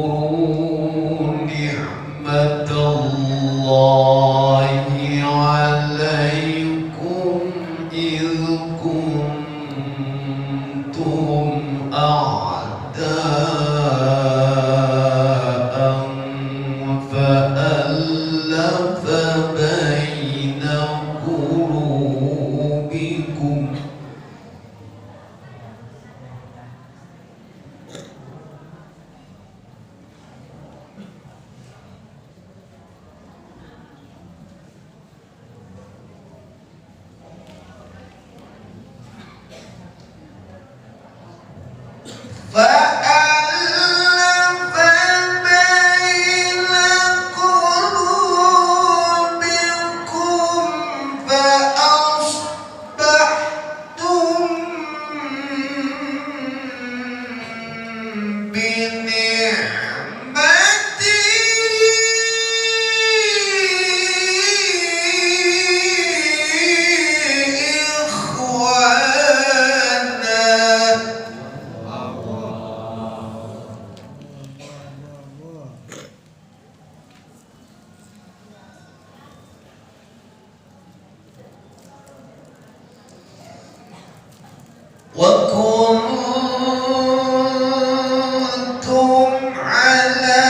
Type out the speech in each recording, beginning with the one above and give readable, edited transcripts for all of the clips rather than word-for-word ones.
واذكروا نعمة الله عليكم إذ كنتم أعداء فألف بين قلوبكم وكنتم على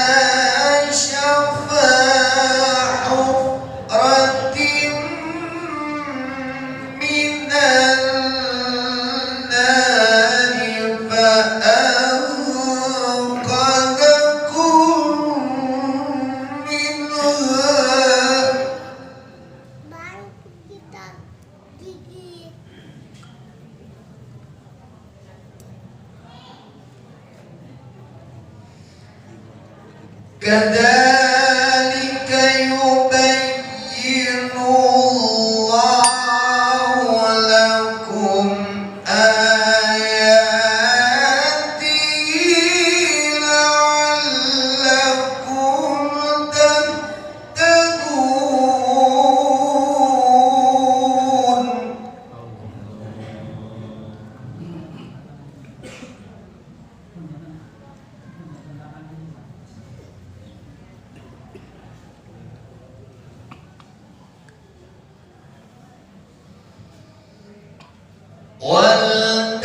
شفا حفرة من النار فأنقذكم منها كذلك يبين الله لكم آياته لعلكم تهتدون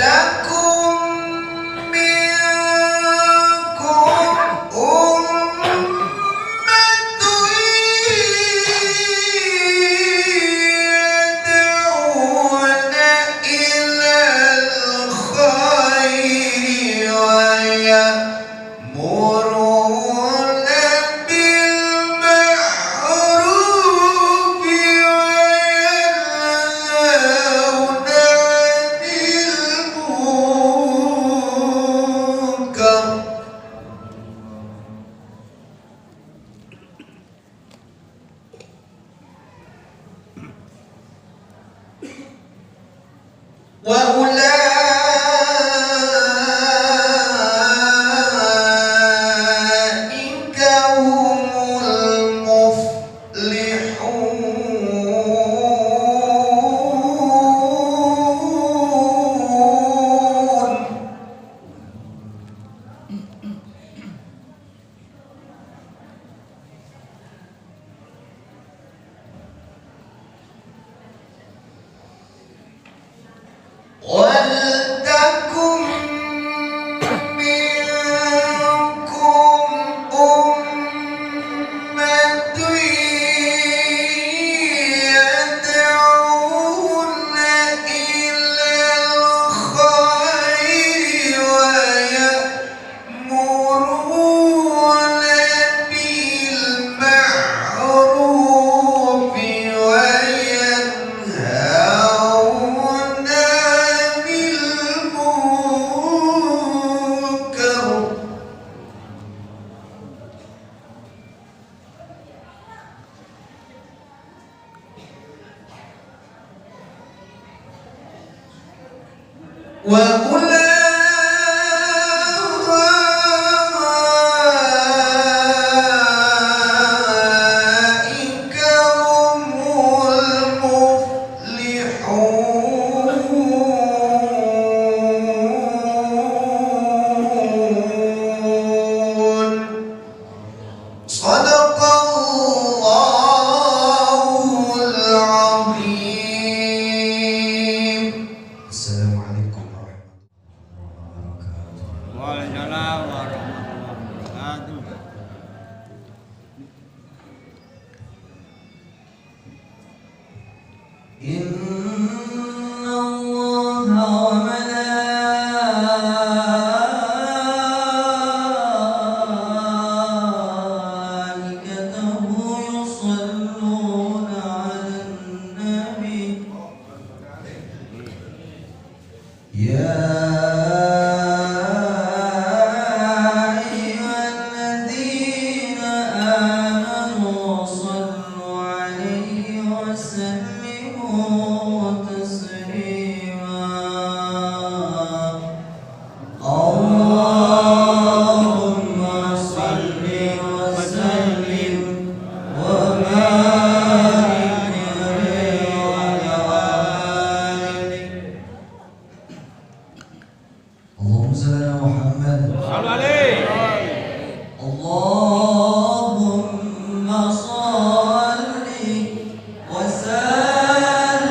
ولتكن منكم أمة يدعون إلى الخير ويأمرون بالمعروف وينهون وأولئك هم المفلحون وأولئك هم المفلحون صدق الله العظيم. السلام عليكم ورحمة الله وبركاته. Waalaikumsalam warahmatullahi wabarakatuh. إن الله وملائكته يصلون على النبي يا أيها الذين آمنوا صلوا عليه وسلموا تسليما. اللهم صل وسلم وبارك عليه وعلى آله. اللهم صل على محمد. Sallu alaihi. اللهم صل وسلم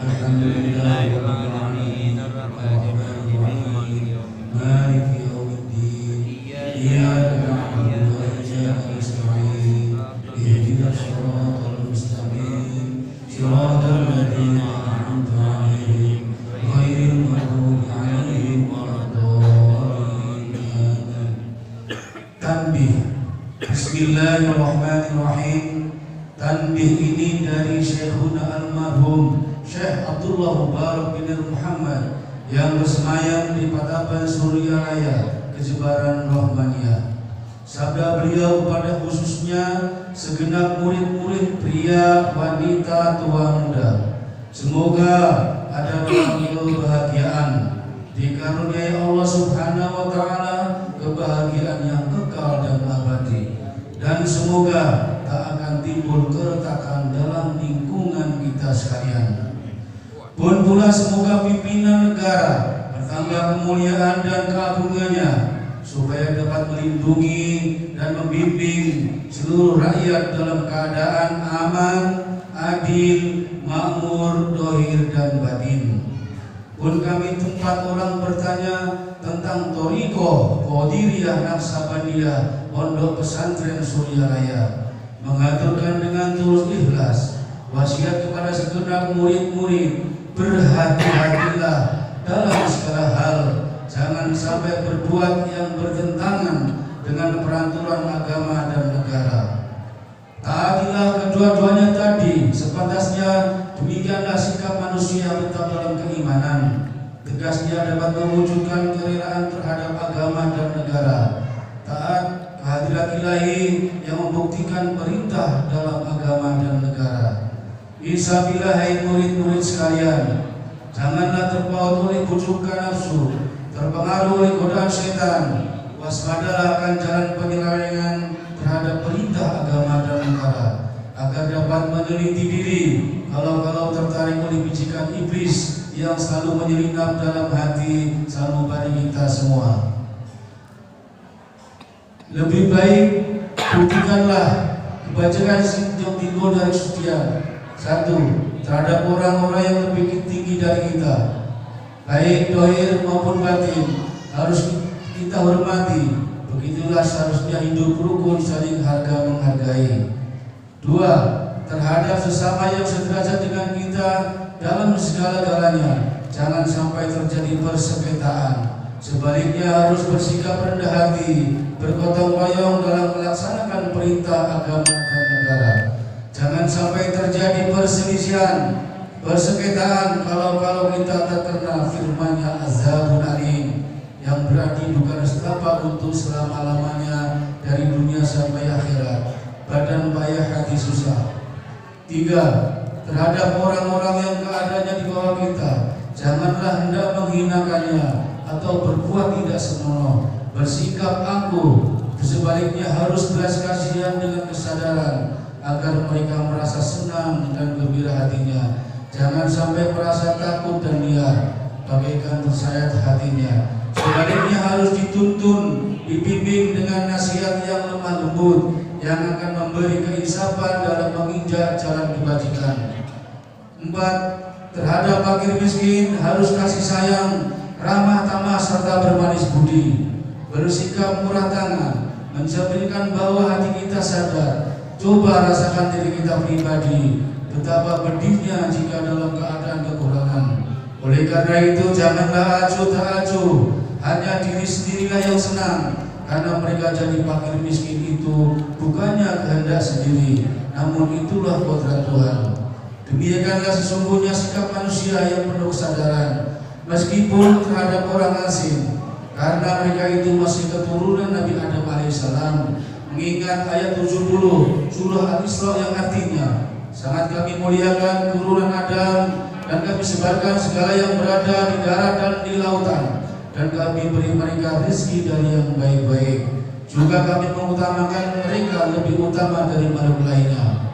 Alhamdulillahi rabbil alamin arrahmanir rahim maliki yaumiddin iyyaka na'budu wa iyyaka nasta'in ihdinas siratal mustaqim siratal ladzina an'amta 'alaihim ghairil maghdubi 'alaihim waladdallin. Tanbih. Bismillahirrahmanirrahim. Tanbih ini dari Syekhuna almarhum Syekh Abdullah Mubarak bin Muhammad yang bersemayam di Patapan Surya Raya, Kejebaran Rahmaniyah. Sabda beliau pada khususnya segenap murid-murid pria, wanita, tua, muda. Semoga ada dalam kebahagiaan, dikaruniai Allah Subhanahu wa taala kebahagiaan yang kekal dan abadi. Dan semoga tak akan timbul keretakan dalam lingkungan kita sekalian. Pun pula semoga pimpinan negara bertambah kemuliaan dan keagungannya, supaya dapat melindungi dan membimbing seluruh rakyat dalam keadaan aman, adil, makmur, dohir dan batin. Pun kami tempat orang bertanya tentang Thariqah Qadiriyah Naqsabandiyah Pondok Pesantren Surya Raya, mengaturkan dengan tulus ikhlas wasiat kepada segenap murid-murid, berhati-hatilah dalam segala hal, jangan sampai berbuat yang bertentangan dengan peraturan agama dan negara. Taatilah kedua-duanya tadi sepantasnya, demikianlah sikap manusia tetap dalam keimanan. Tegasnya dapat mewujudkan kerelaan terhadap agama dan negara. Taat kehadirat ilahi yang membuktikan perintah dalam agama dan negara. Isabillah hai murid-murid sekalian, janganlah terpaut oleh bujukan nafsu, terpengaruh oleh godaan setan. Waspadalah akan jalan penyelewengan terhadap perintah agama dan negara, agar dapat meneliti diri kalau tertarik oleh bisikan iblis yang selalu menyelinap dalam hati sanubari kita semua. Lebih baik buktikanlah kebajikan yang timbul dari setia. Satu, terhadap orang-orang yang lebih tinggi dari kita, baik dohir maupun batin, harus kita hormati. Begitulah seharusnya hidup rukun, saling harga menghargai. Dua, terhadap sesama yang sederajat dengan kita dalam segala-galanya, jangan sampai terjadi persengketaan. Sebaliknya harus bersikap rendah hati, bergotong royong dalam melaksanakan perintah agama dan negara. Jangan sampai terjadi perselisihan, persengketaan kalau kita terkena firman-Nya azabun alim, yang berarti bukan setapak untuk selama-lamanya dari dunia sampai akhirat. Badan payah, hati susah. Tiga, terhadap orang-orang yang keadaannya di bawah kita, janganlah hendak menghinakannya atau berbuat tidak senonoh, bersikap angkuh. Sebaliknya harus belas kasihan dengan kesadaran, agar mereka merasa senang dan gembira hatinya. Jangan sampai merasa takut dan liar, bagaikan tersayat hatinya. Sebaliknya harus dituntun, dibimbing dengan nasihat yang lemah lembut, yang akan memberi keinsapan dalam menginjak jalan kebajikan. Empat, terhadap fakir miskin harus kasih sayang, ramah tamah serta bermanis budi, bersikap murah tangan, mencerminkan bahwa hati kita sadar. Coba rasakan diri kita pribadi, betapa pedihnya jika dalam keadaan kekurangan. Oleh karena itu janganlah acuh tak acuh, hanya diri sendirilah yang senang, karena mereka jadi fakir miskin itu bukannya kehendak sendiri, namun itulah kodrat Tuhan. Demikianlah sesungguhnya sikap manusia yang penuh kesadaran, meskipun terhadap orang asing, karena mereka itu masih keturunan Nabi Adam alaihissalam. Mengingat ayat 70 surah Al-Isra yang artinya, sangat kami muliakan keturunan Adam, dan kami sebarkan segala yang berada di darat dan di lautan, dan kami beri mereka rezeki dari yang baik-baik. Juga kami mengutamakan mereka lebih utama dari makhluk lainnya.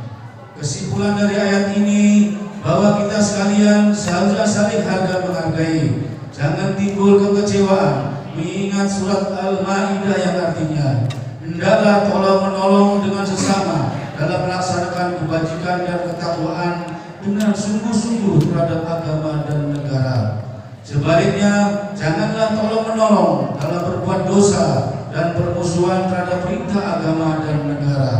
Kesimpulan dari ayat ini bahwa kita sekalian seharusnya saling harga menghargai, jangan timbul kekecewaan. Mengingat surat Al-Maidah yang artinya, hendaklah tolong menolong dengan sesama dalam melaksanakan kebajikan dan ketakwaan, dengan sungguh-sungguh terhadap agama dan negara. Sebaliknya, janganlah tolong-menolong dalam berbuat dosa dan permusuhan terhadap perintah agama dan negara.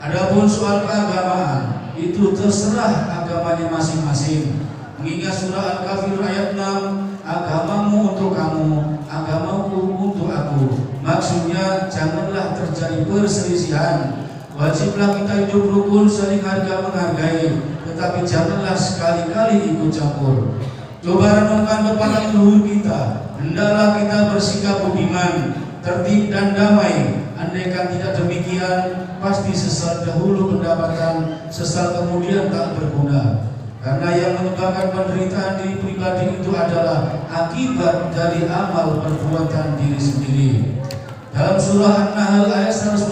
Adapun soal keagamaan, itu terserah agamanya masing-masing. Mengingat surah Al-Kafir ayat 6, agamamu untuk kamu, agamaku untuk aku. Maksudnya, janganlah terjadi perselisihan. Wajiblah kita hidup rukun, saling harga menghargai, tetapi janganlah sekali-kali ikut campur. Coba renungkan pepatah leluhur kita, hendaklah kita bersikap budiman, tertib dan damai. Andaikan tidak demikian, pasti sesal dahulu pendapatan, sesal kemudian tak berguna. Karena yang menyebabkan penderitaan diri pribadi itu adalah akibat dari amal perbuatan diri sendiri. Dalam surah An-Nahl ayat 112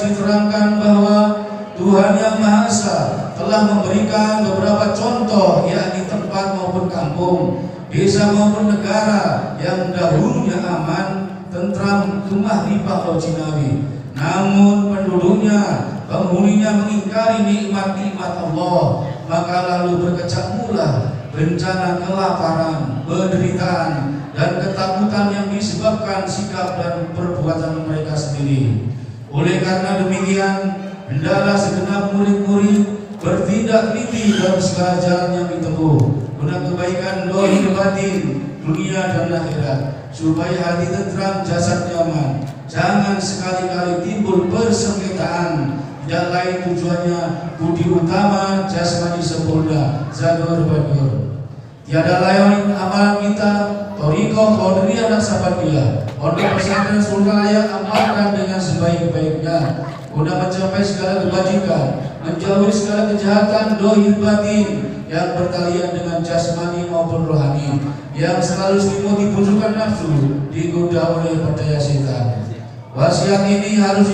diterangkan bahwa Tuhan Yang Maha Esa telah memberikan beberapa contoh, yakni tempat maupun kampung, desa maupun negara yang dahulunya aman, tentram, gemah limpah laut Cinawi. Namun penduduknya, penghuninya mengingkari nikmat-nikmat Allah, maka lalu berkecamuk mula bencana kelaparan, penderitaan, dan ketakutan yang disebabkan sikap dan perbuatan mereka sendiri. Oleh karena demikian, hendaklah segenap murid-murid bertindak teliti dalam segala jalan yang ditempuh guna kebaikan zahir batin, dunia dan akhirat, supaya hati tentram, jasad nyaman. Jangan sekali-kali timbul persengketaan, tidak lain tujuannya budi utama, jasmani sempurna, zadur badur. Tiada lain amalan kita, Thariqah Qadiriyah Naksabandiyah, Pondok Pesantren Sultan amalkan dengan sebaik-baiknya guna mencapai segala kebajikan, menjauhi segala kejahatan zahir batin yang berkalian dengan jasmani maupun rohani, yang selalu selimuti bujukan nafsu, digoda oleh daya setan. Wasiat ini harus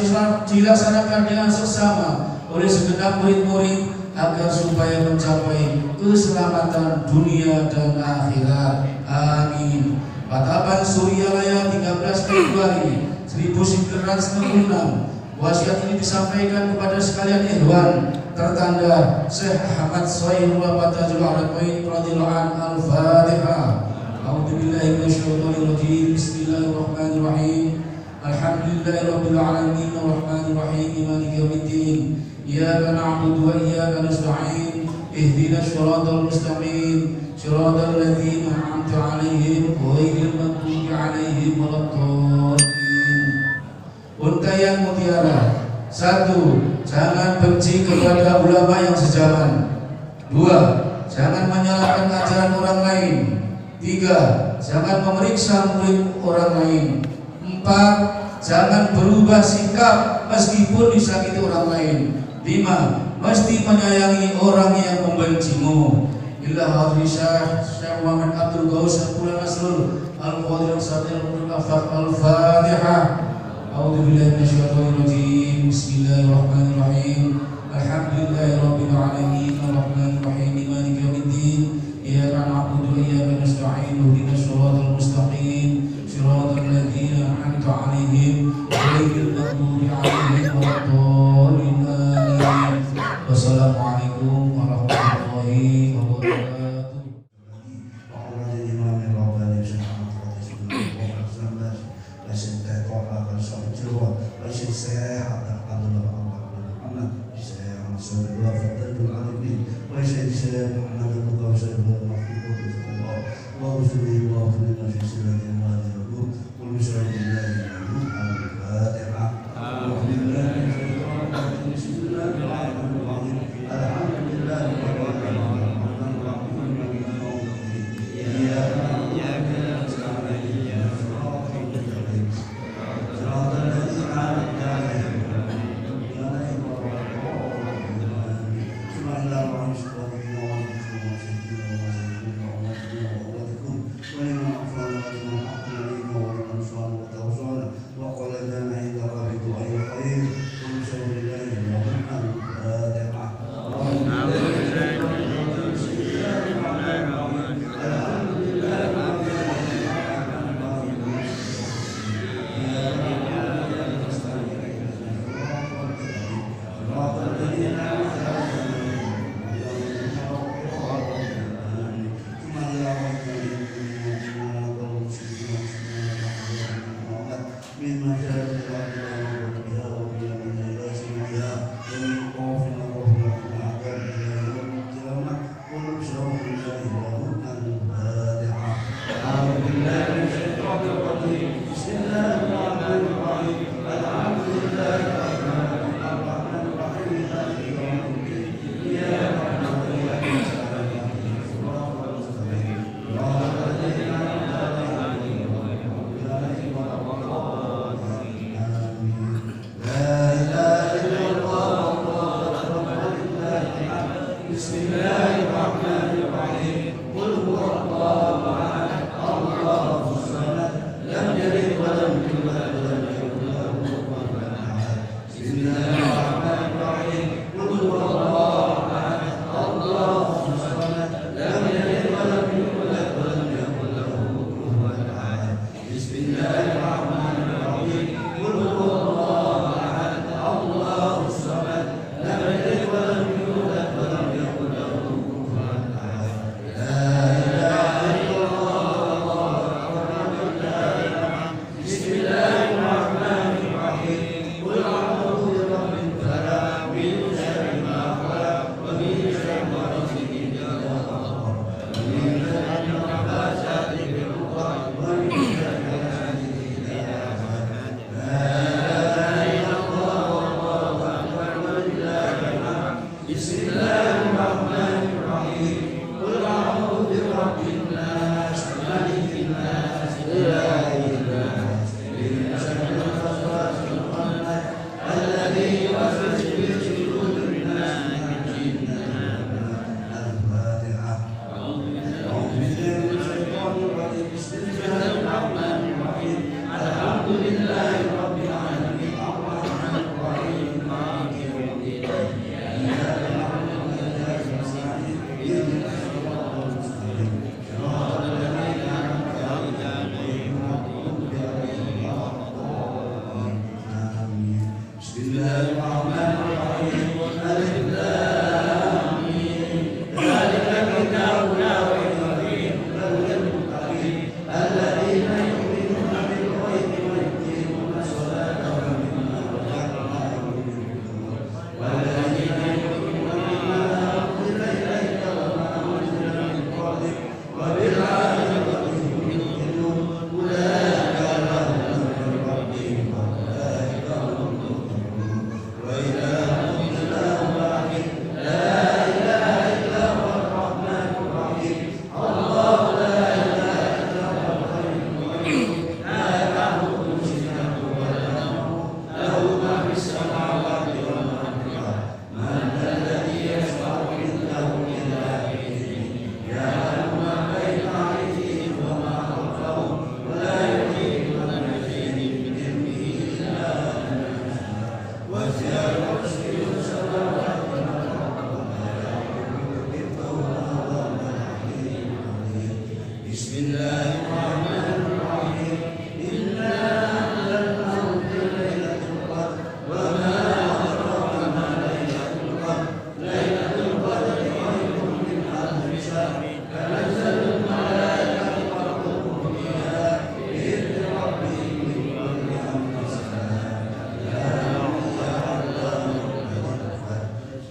dilaksanakan dengan seksama oleh segenap murid-murid agar supaya mencapai keselamatan dunia dan akhirat. Amin. Patapan Suryalaya 13 Februari 1996. Wasiat ini disampaikan kepada sekalian ikhwan tertanda Syekh Ahmad Soehullah Batajul Arabain radhiyallahu anhu. Al-Fatihah. A'udzubillahi minasyaitonir rajim. Bismillahirrahmanirrahim. Alhamdulillahirabbil alamin arrahmanir rahim maliki yaumiddin. Iyyaka na'budu wa iyyaka nasta'in. Ihdinas shiratal mustaqim. Shiratal ladzina an'amta 'alaihim ghairil maghdubi 'alaihim waladdallin. Untaian mutiara. 1. Jangan benci kepada ulama yang sejaman. 2. Jangan menyalahkan ajaran orang lain. 3. Jangan memeriksa murid orang lain. 4. Jangan berubah sikap meskipun disakiti orang lain. 5. Mesti menyayangi orang yang membencimu. Illa hadrisah Syekh Muhammad Abdul Ghaus Al-Quran Nasrul Al-Qadir Al-Sadil Al-Fatihah. A'udzubillahi minasyaitonir rajim. Bismillahirrahmanirrahim. Alhamdulillahirabbil alamin arrahmanir rahim maliki yaumiddin. Iyyaka na'budu wa iyyaka nasta'in. Ihdinas shiratal mustaqim. Shiratal ladzina an'amta 'alaihim ghairil maghdubi 'alaihim waladdallin. Amin. Wassalamualaikum warahmatullahi wabarakatuh.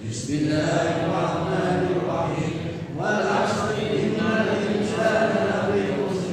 Bismillahirrahmanirrahim. Wal 'asri innal insana lafi khusr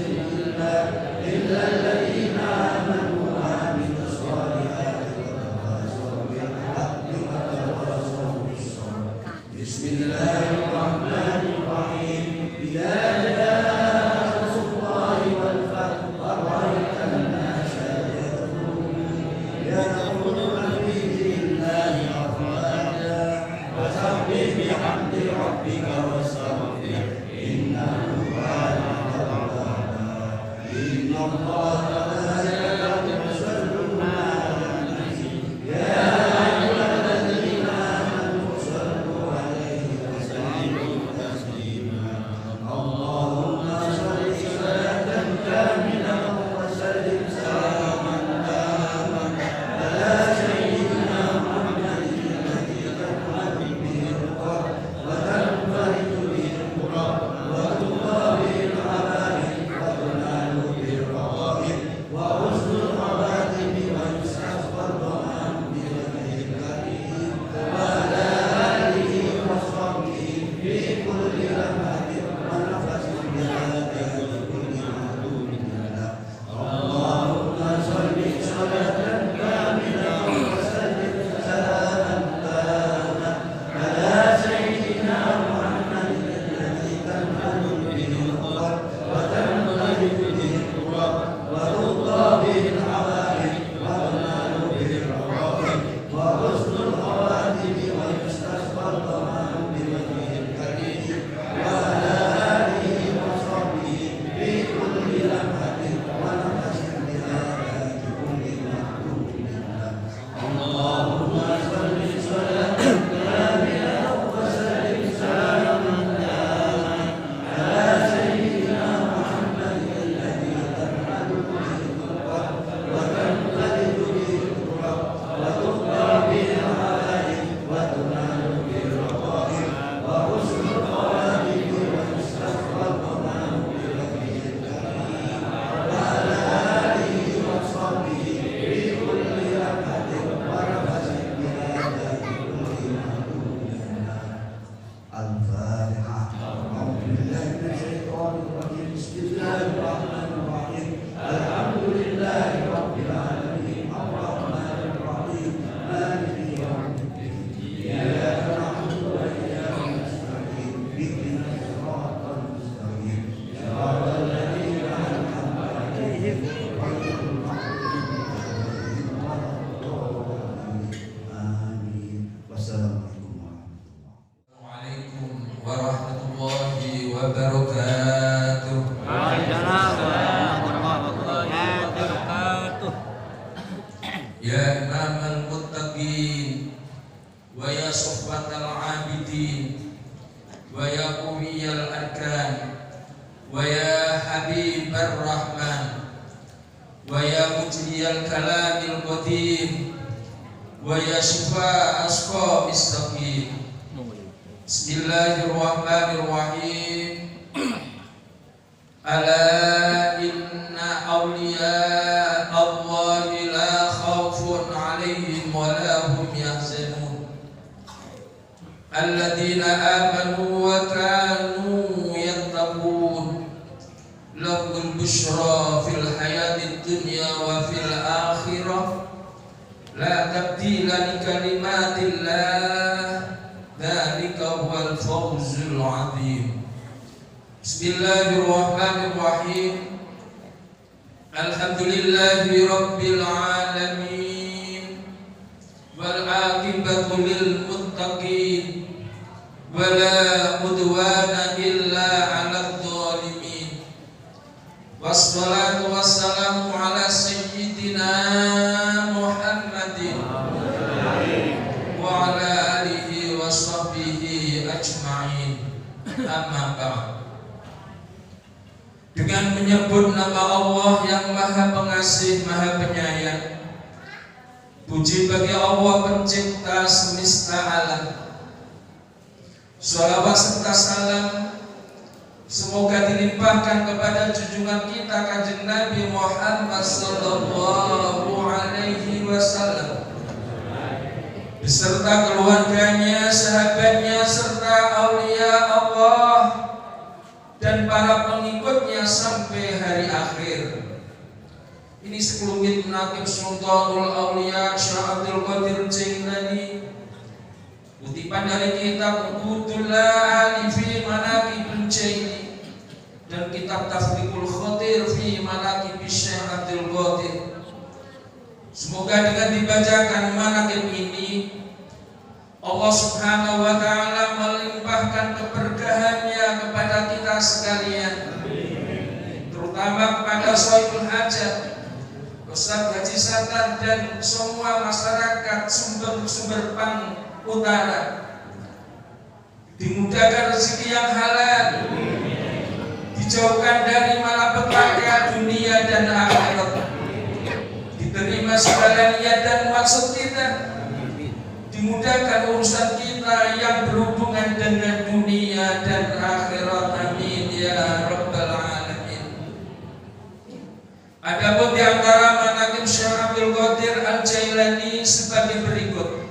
ويا حبيب الرحمن ويا مجري الكلام القديم ويا شفاء أسقام السقيم. بسم الله الرحمن الرحيم. ألا إن أولياء الله لا خوف عليهم ولا هم يحزنون الذين آمنوا وكانوا يتقون لهم البشرى في الحياة الدنيا وفي الآخرة لا تبديل لكلمات الله ذلك هو الفوز العظيم. بسم الله الرحمن الرحيم. الحمد لله رب العالمين والعاقبة للمتقين ولا عدوان إلا على الظالمين والصلاة والسلام على سيدنا محمد وعلى آله وصحبه أجمعين. أما بعد. Dengan menyebut nama Allah yang Maha Pengasih, Maha Penyayang, puji bagi Allah pencipta semesta alam. Shalawat serta salam semoga dilimpahkan kepada junjungan kita Kanjeng Nabi Muhammad sallallahu alaihi wasallam beserta keluarganya, sahabatnya, serta aulia Allah dan para pengikutnya sampai hari akhir. Ini sekelumit menakib Sultanul Aulia Syekh Abdul Qadir Jailani, kutipan dari kitab Qutullah fi Manaqibul Jaili dan kitab Tafriqul Khatir fi Manaqib Syekh Abdul Qadir. Semoga dengan dibacakan manaqib ini Allah Subhanahu wa taala melimpahkan keberkahannya kepada kita sekalian, terutama kepada Shahibul Hajat, Ustaz Haji Satar dan semua masyarakat sumber Pang Utara. Dimudahkan rezeki yang halal, dijauhkan dari malapetaka dunia dan akhirat, diterima segala niat dan maksud kita, dimudahkan urusan kita yang berhubungan dengan dunia dan akhirat. Amin ya rabbal alamin. Adapun di antara manaqib Syekh Abdul Qadir Al-Jailani sebagai berikut.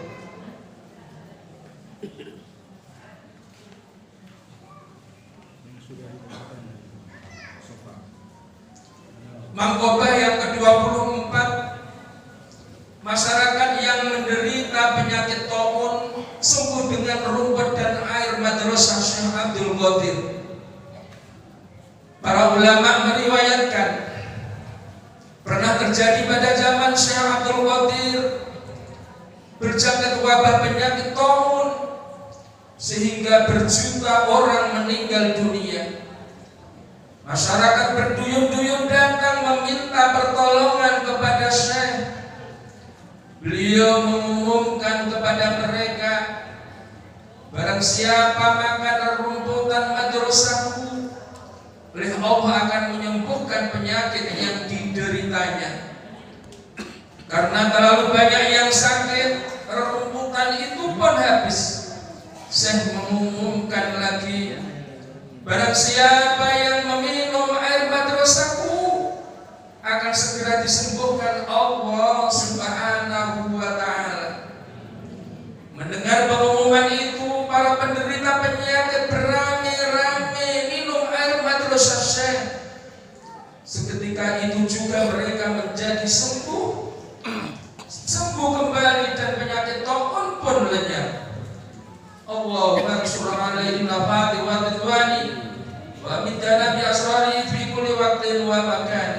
Mangkobah yang ke-24, masyarakat yang menderita penyakit taun sembuh dengan rumput dan air madrasah Syekh Abdul Qadir. Para ulama meriwayatkan pernah terjadi pada zaman Syekh Abdul Qadir berjangkit wabah penyakit taun sehingga berjuta orang meninggal dunia. Masyarakat berduyun-duyun datang meminta pertolongan kepada Syekh. Beliau mengumumkan kepada mereka, barang siapa makan rumputan madrasahku, oleh Allah akan menyembuhkan penyakit yang dideritanya. Karena terlalu banyak yang sakit, rumputan itu pun habis. Syekh mengumumkan lagi, barang siapa yang meminum air madrasahku akan segera disembuhkan Allah Subhanahu wa taala. Mendengar pengumuman itu, para penderita penyakit beramai-ramai minum air madrasah Syekh. Seketika itu juga mereka menjadi sembuh kembali dan penyakit taun pun lenyap. Allahumma surah alaihi nafati wa ridwani wa midana bi asrari fi kulli waqtin wa makan.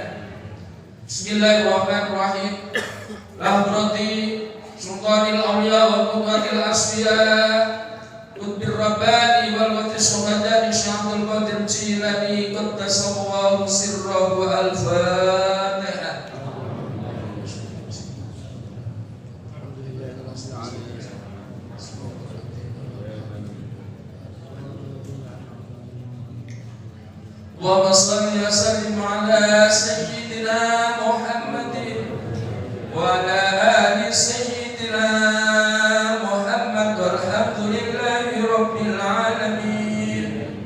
Bismillahirrahmanirrahim. Lahrati Sultanil Aulia wa Qudwatil Asfiya Qutbir Rabbani wal Watis Suhadani Syekh Abdul Qadir Jailani Qaddasallahu sirrahu al-Fatihah. Allahumma salli wa sallim ala sayyidina Muhammadin wa ala ali sayyidina Muhammad walhamdulillahi rabbil alamin.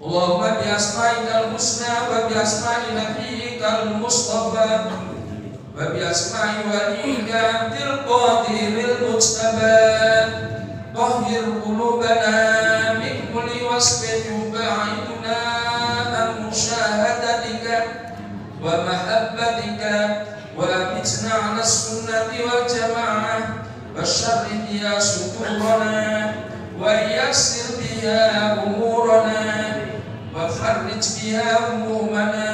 Allahumma bi asma'ikal husna wa bi asma'i nabiyyikal mustafa wa bi asma'i waliyika abdil qadiril mujtaba tahhir qulubana min kulli wasfin ba'iduna an musyahadatika wa mahabbatika wa amitna ala sunnati wal jamaah wa syarri biha sudurana wa yassir biha umurana wa farrij biha umumana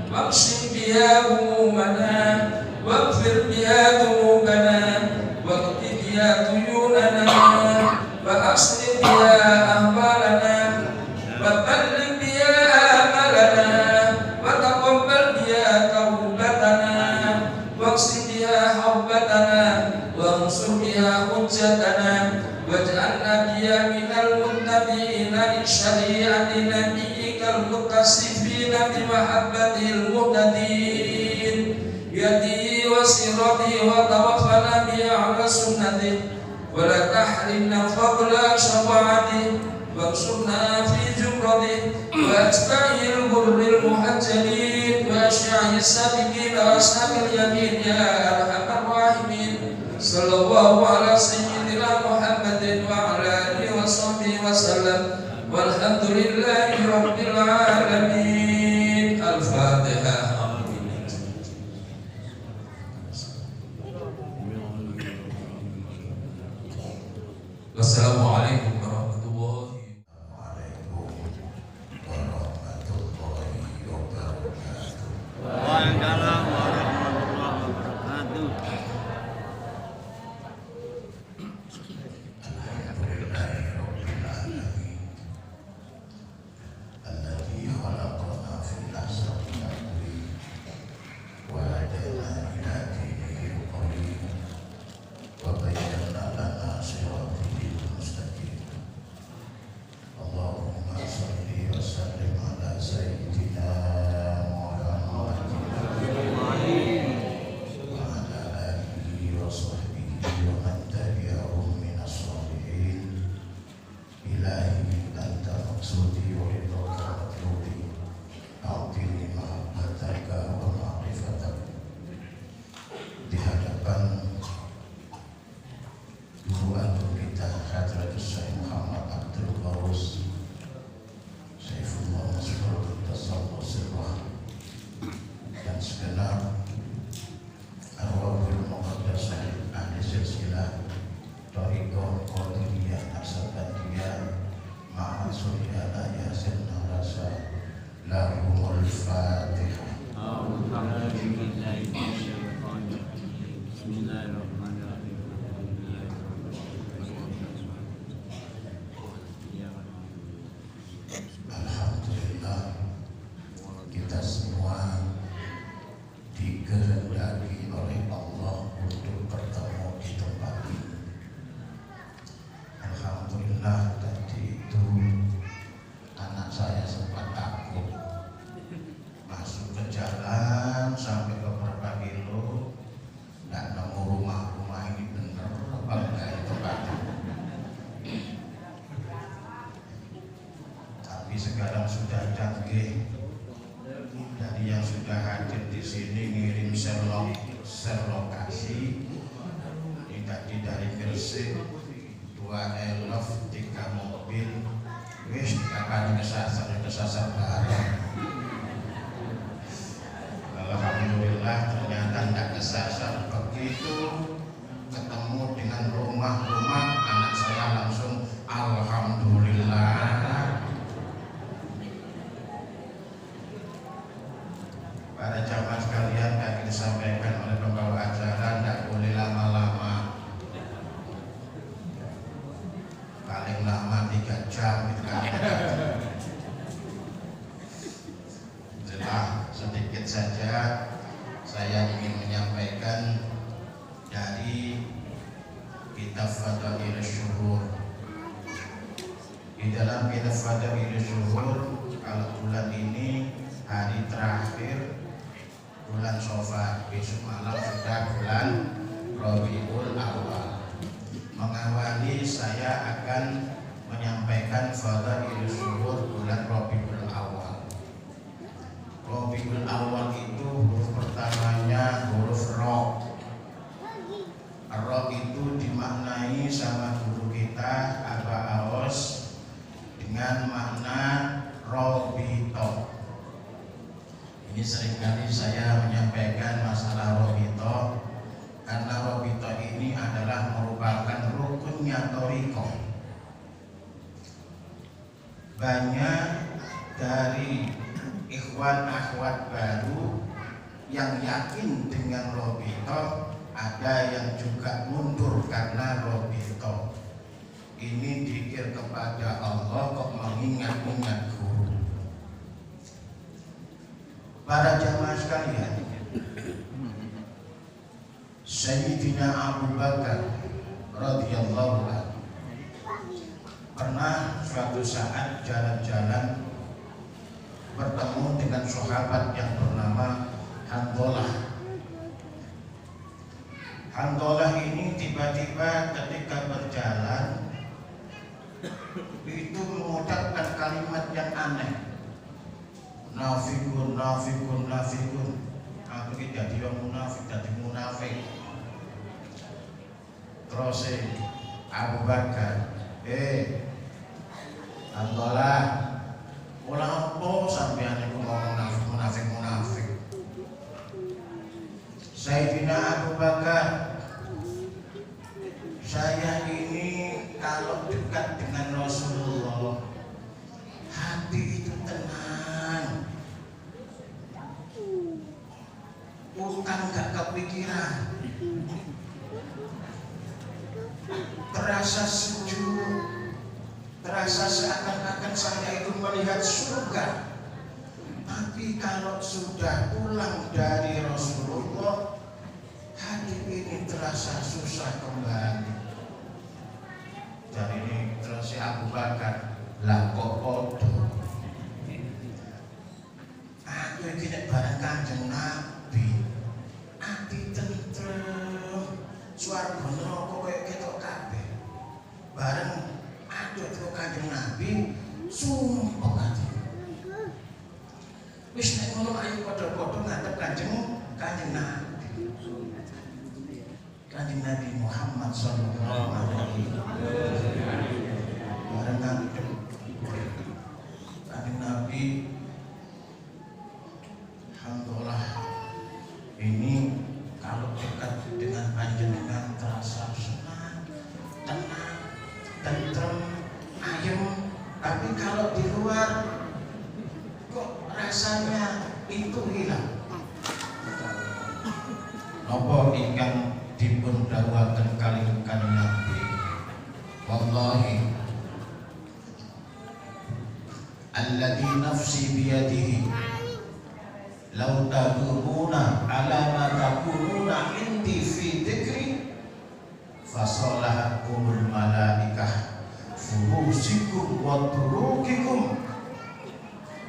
wa akshif biha umumana wa gfir biha dunubana wa qdi biha duyunana wa aslih biha ahwalana wa balligh biha amalana wa taqabbal biha tawbatana wa qsi biha hawbatana wa ansur biha hujjatana waj'alna biha minal muttabi'ina li syari'ati nabiyyikal muttasifina bi mahabbatil muhtadin yadi wa sirati wa tawaffana biha ala sunnati wa la tahrimna fadla syafa'ati wa ansurna fi jumrati wa atba'il ghurril muhajjalin wa asya'i sabiqin wa ashabil yamin ya arhamar rahimin. Sallallahu ala sayyidina Muhammadin wa ala alihi wa sahbihi wa sallam walhamdulillahi rabbil alamin. Al-Fatihah. Wassalamualaikum warahmatullahi Waalaikumsalam warahmatullahi wabarakatuh. sekarang sudah canggih. Dari yang sudah hadir di sini ngirim share lokasi. Ini tadi dari Gresik 2 elf 3 mobil. Wis kapan kesasar bareng. Alhamdulillah ternyata tidak kesasar. Begitu ketemu dengan rumah-rumah anak saya langsung alhamdulillah. Para jamaah sekalian, tadi disampaikan oleh pembawa acara tidak boleh lama-lama, paling lama 3 jam itu kan. Jelas sedikit saja saya ingin menyampaikan dari kitab Fadail Syuhur. Di dalam kitab Fadail Syuhur, kalau bulan ini terakhir bulan Syawal, besok malam sudah bulan Rabiul Awal. Mengawali saya akan menyampaikan fadhailus syuhur bulan Rabiul Awal. Rabiul Awal itu huruf pertamanya huruf Ra. Ra itu dimaknai sama guru kita Aba Aos dengan makna Robito. Ini seringkali saya menyampaikan masalah Robito karena Robito ini adalah merupakan rukunnya Thariqah. Banyak dari ikhwan akhwat baru yang yakin dengan Robito, ada yang juga mundur karena Robito. Ini dzikir kepada Allah kok mengingat-ingat guru. Para jamaah sekalian, Sayyidina Abu Bakar radhiyallahu anhu pernah suatu saat jalan-jalan bertemu dengan sahabat yang bernama Handolah. Handolah ini tiba-tiba ketika berjalan itu mengucapkan kalimat yang aneh. Nafikun, nafikun, nafikun. Aku ini jadi orang munafik, jadi munafik. Terus Abu Bakar, Handolah, ulah apa sampean iku ngomong nafik, munafik, munafik. Sayyidina Abu Bakar, saya ini kalau dekat dengan Rasulullah hati itu tenang, bukan gak kepikiran, terasa sejuk, terasa seakan-akan saya itu melihat surga. Tapi kalau sudah pulang dari Rasulullah, hati ini terasa susah kembali. Dan ini terus si Abu Bakar, lah kok podo. Aku iki nek bareng Kanjeng Nabi, ati tentrem, swarga neraka koyo ketok kabeh. Bareng aku karo Kanjeng Nabi, sumpah ati. Wis nek ngono ayo padha-padha ngadep Kanjeng Nabi. Kanjeng Nabi Muhammad sallallahu alaihi wasallam. Bareng ngadep Kanjeng Nabi, alhamdulillah ini kalau dekat dengan panjenengan terasa senang, tenang, tentrem, ayem. Tapi kalau di luar kok rasanya itu hilang. Napa ingkang dipun dawuhaken kaliyan Nabi, wallahi alladzi nafsi biyadihi law taduruna ala ma taquluna indi fi dzikri fasalahakumul malaikah furusikum wa turukikum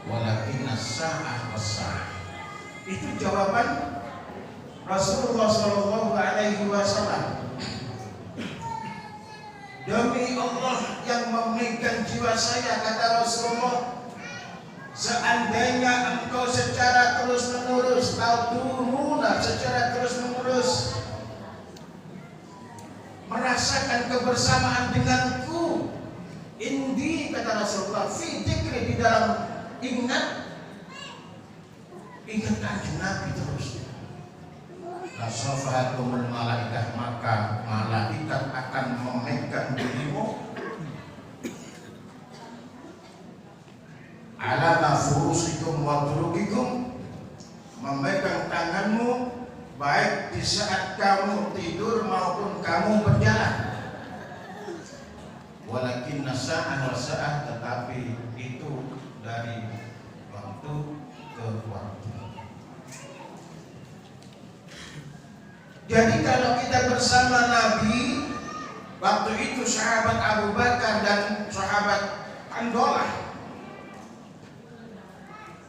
walakin as-sa'ah was-sa'ah. Itu jawaban Rasulullah sallallahu alaihi wasallam. Demi Allah yang memegang jiwa saya, kata Rasulullah, seandainya engkau secara terus-menerus secara terus-menerus merasakan kebersamaan denganku, indi, kata Rasulullah, fi dzikri, di dalam ingat Kanjeng Nabi terus. Lasafahakumul malaikah, maka malaikat akan memegang dirimu ala mafurusikum wa turukikum, memegang tanganmu baik di saat kamu tidur maupun kamu berjalan. Walakin nasa'ah wa sa'ah, tetapi itu dari waktu ke waktu. Jadi kalau kita bersama Nabi, waktu itu sahabat Abu Bakar dan sahabat Handolah,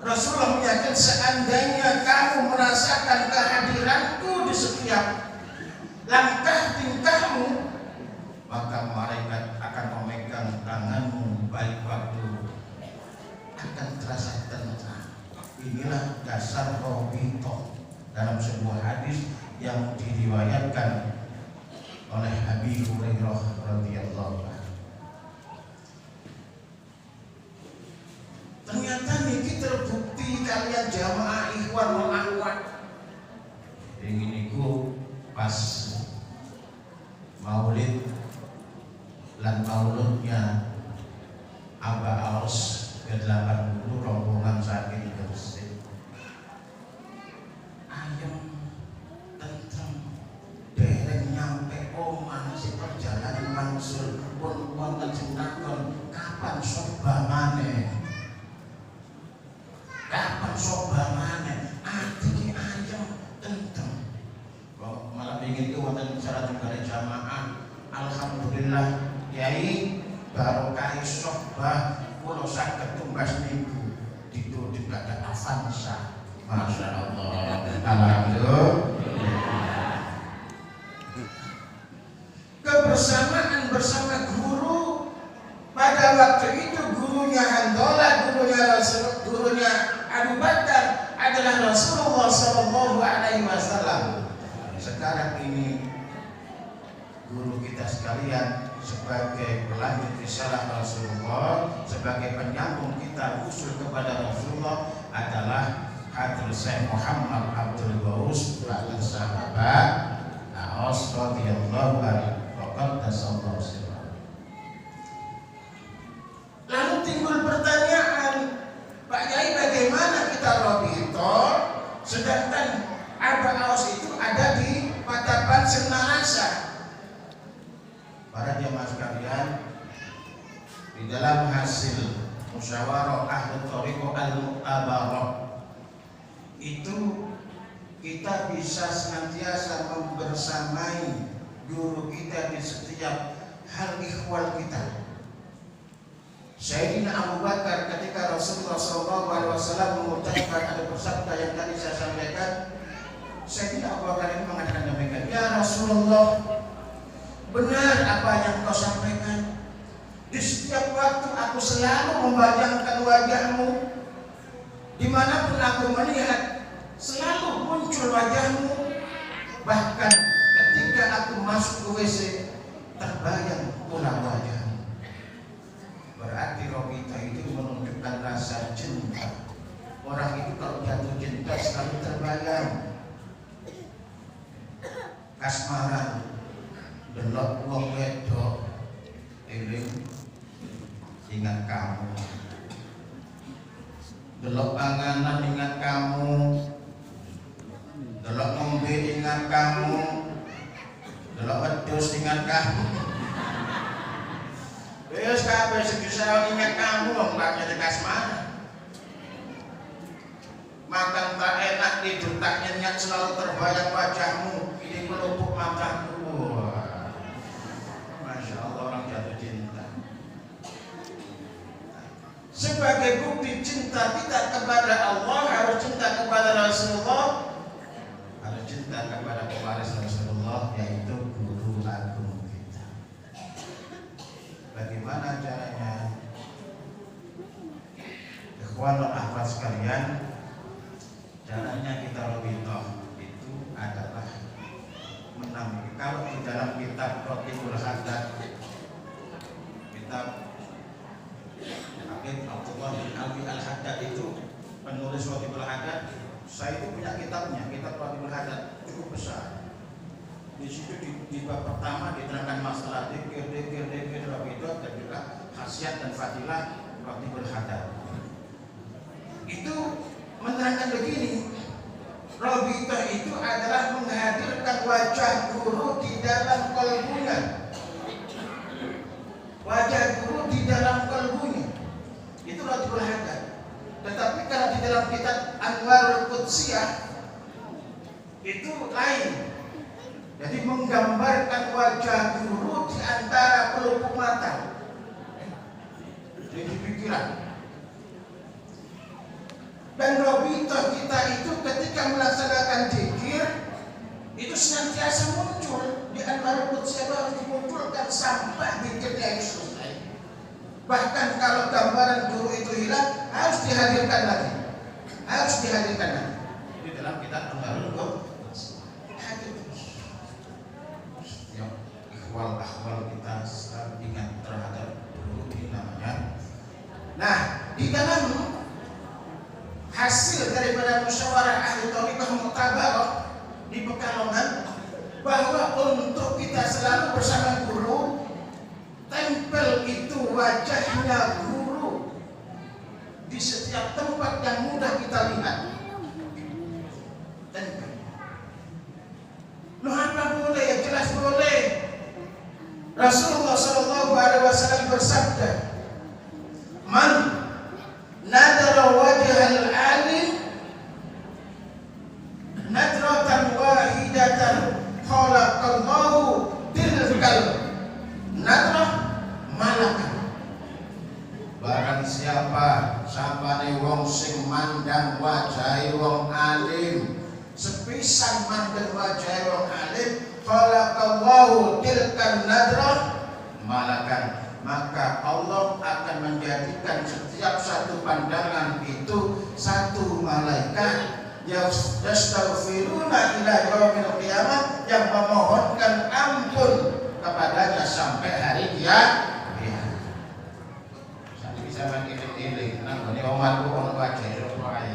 Rasulullah menyatakan seandainya kamu merasakan kehadiranku di setiap langkah tingkahmu, maka malaikat akan memegang tanganmu baik waktu akan terasa tenang. Inilah dasar robito dalam sebuah hadis yang diriwayatkan oleh Abi Hurairah radhiyallahu anhu. Ternyata niki terbukti kalian jamaah ikhwan wal akhwat. Yang niku pas maulid lan mauludnya Aba Aus ke-80 rombongan saking Gresik. Ayam tentrem dereng nyampe omah si perjalanan mangsul pun wonten sing takon kapan soba maneh. Kapan soba maneh? Ati ki ayam tentrem. Kok malah ingin ke wonten syarat juga jamaah. Alhamdulillah Kiai barokah soba kula saged tumbas niku dituduh kada Avanza. Masya Allah. Alhamdulillah. Kebersamaan bersama guru pada waktu itu gurunya Handola, gurunya Abu Bakar adalah Rasulullah Sallallahu Alaihi Wasallam. Sekarang ini guru kita sekalian sebagai pelanjut risalah Rasulullah, sebagai penyambung kita usul kepada Rasulullah adalah Hadir Syekh Muhammad Abdul Ghaus Rahmat Sahabat Aus radhiyallahu anhu. Lalu timbul pertanyaan, Pak Yai, bagaimana kita robito sedangkan Aba Aus itu ada di Patapan Senarasa? Para jemaah sekalian, di dalam hasil musyawarah ahli thariqah al-mu'tabarah itu kita bisa senantiasa membersamai guru kita di setiap hal ikhwal kita. Sayyidina Abu Bakar ketika Rasulullah SAW mengucapkan ada bersabda yang tadi saya sampaikan, Sayyidina Abu Bakar ini mengatakan demikian, ya Rasulullah, benar apa yang kau sampaikan. Di setiap waktu aku selalu membayangkan wajahmu, dimanapun aku melihat selalu muncul wajahmu. Bahkan ketika aku masuk ke WC terbayang pula wajahmu. Berarti robita itu menunjukkan rasa cinta. Orang itu kalau jatuh cinta selalu terbayang. Kasmaran delok wong wedok eling ingat kamu, delok panganan ingat kamu, delok ngombe ingat kamu, delok wedhus ingat kamu. Wis kabeh sekisaran ingat kamu wong lak nyete kasmaran. Makan tak enak, tidur tak nyenyak, selalu terbayang wajahmu di pelupuk mataku. Masya Allah, orang jatuh cinta. Sebagai bukti cinta kita kepada Allah, harus cinta kepada Rasulullah, harus cinta kepada pewaris Rasulullah, yaitu guru agung kita. Bagaimana caranya? Ikhwanul akhwat sekalian, caranya kita robitoh itu adalah menambah. Kalau di dalam kitab Rotibul Haddad, kitab Habib Abdullah bin Alwi Al-Haddad itu penulis Rotibul Haddad, saya itu punya kitabnya, kitab Rotibul Haddad cukup besar. Di situ di bab pertama diterangkan masalah dzikir robitoh dan juga khasiat dan fadilah Rotibul Haddad. Itu menerangkan begini, robitoh itu adalah menghadirkan wajah guru di dalam kalbunya. Wajah guru di dalam kalbunya. Itu Rotibul Haddad. Tetapi kalau di dalam kitab Anwarul Qudsiyah itu lain. Jadi menggambarkan wajah guru di antara pelupuk mata. Jadi pikiran. Dan robitoh kita itu ketika melaksanakan zikir itu senantiasa muncul di antara kudusnya, harus dimunculkan sampai zikirnya itu selesai. Bahkan kalau gambaran guru itu hilang, harus dihadirkan lagi, di dalam kitab Tenggarul hadir terus. Setiap ikhwal kita ingat terhadap guru ini namanya. Nah, di dalam hasil daripada musyawarah ahli thariqah mu'tabarah di Pekalongan, bahwa untuk kita selalu bersama guru, tempel itu wajahnya guru di setiap tempat yang mudah kita lihat. Tempel. Loh, apa boleh? Ya jelas boleh. Rasulullah SAW bersabda, "Man nadara wajhal alim nadratan wahidatan khalaqallahu tilkal nadrah malakan." Barang siapa sapane wong sing mandang wajahe wong alim, sepisan mandang wajahe wong alim, khalaqallahu tilkan nadrah malakan, maka Allah akan menjadikan setiap satu pandangan itu satu malaikat yastaghfiruna ila yaumil qiyamah, yang memohonkan ampun kepadanya sampai hari kiamat. Saya bisa mengiling-iling nang ngene omanku ono wajah ora ae.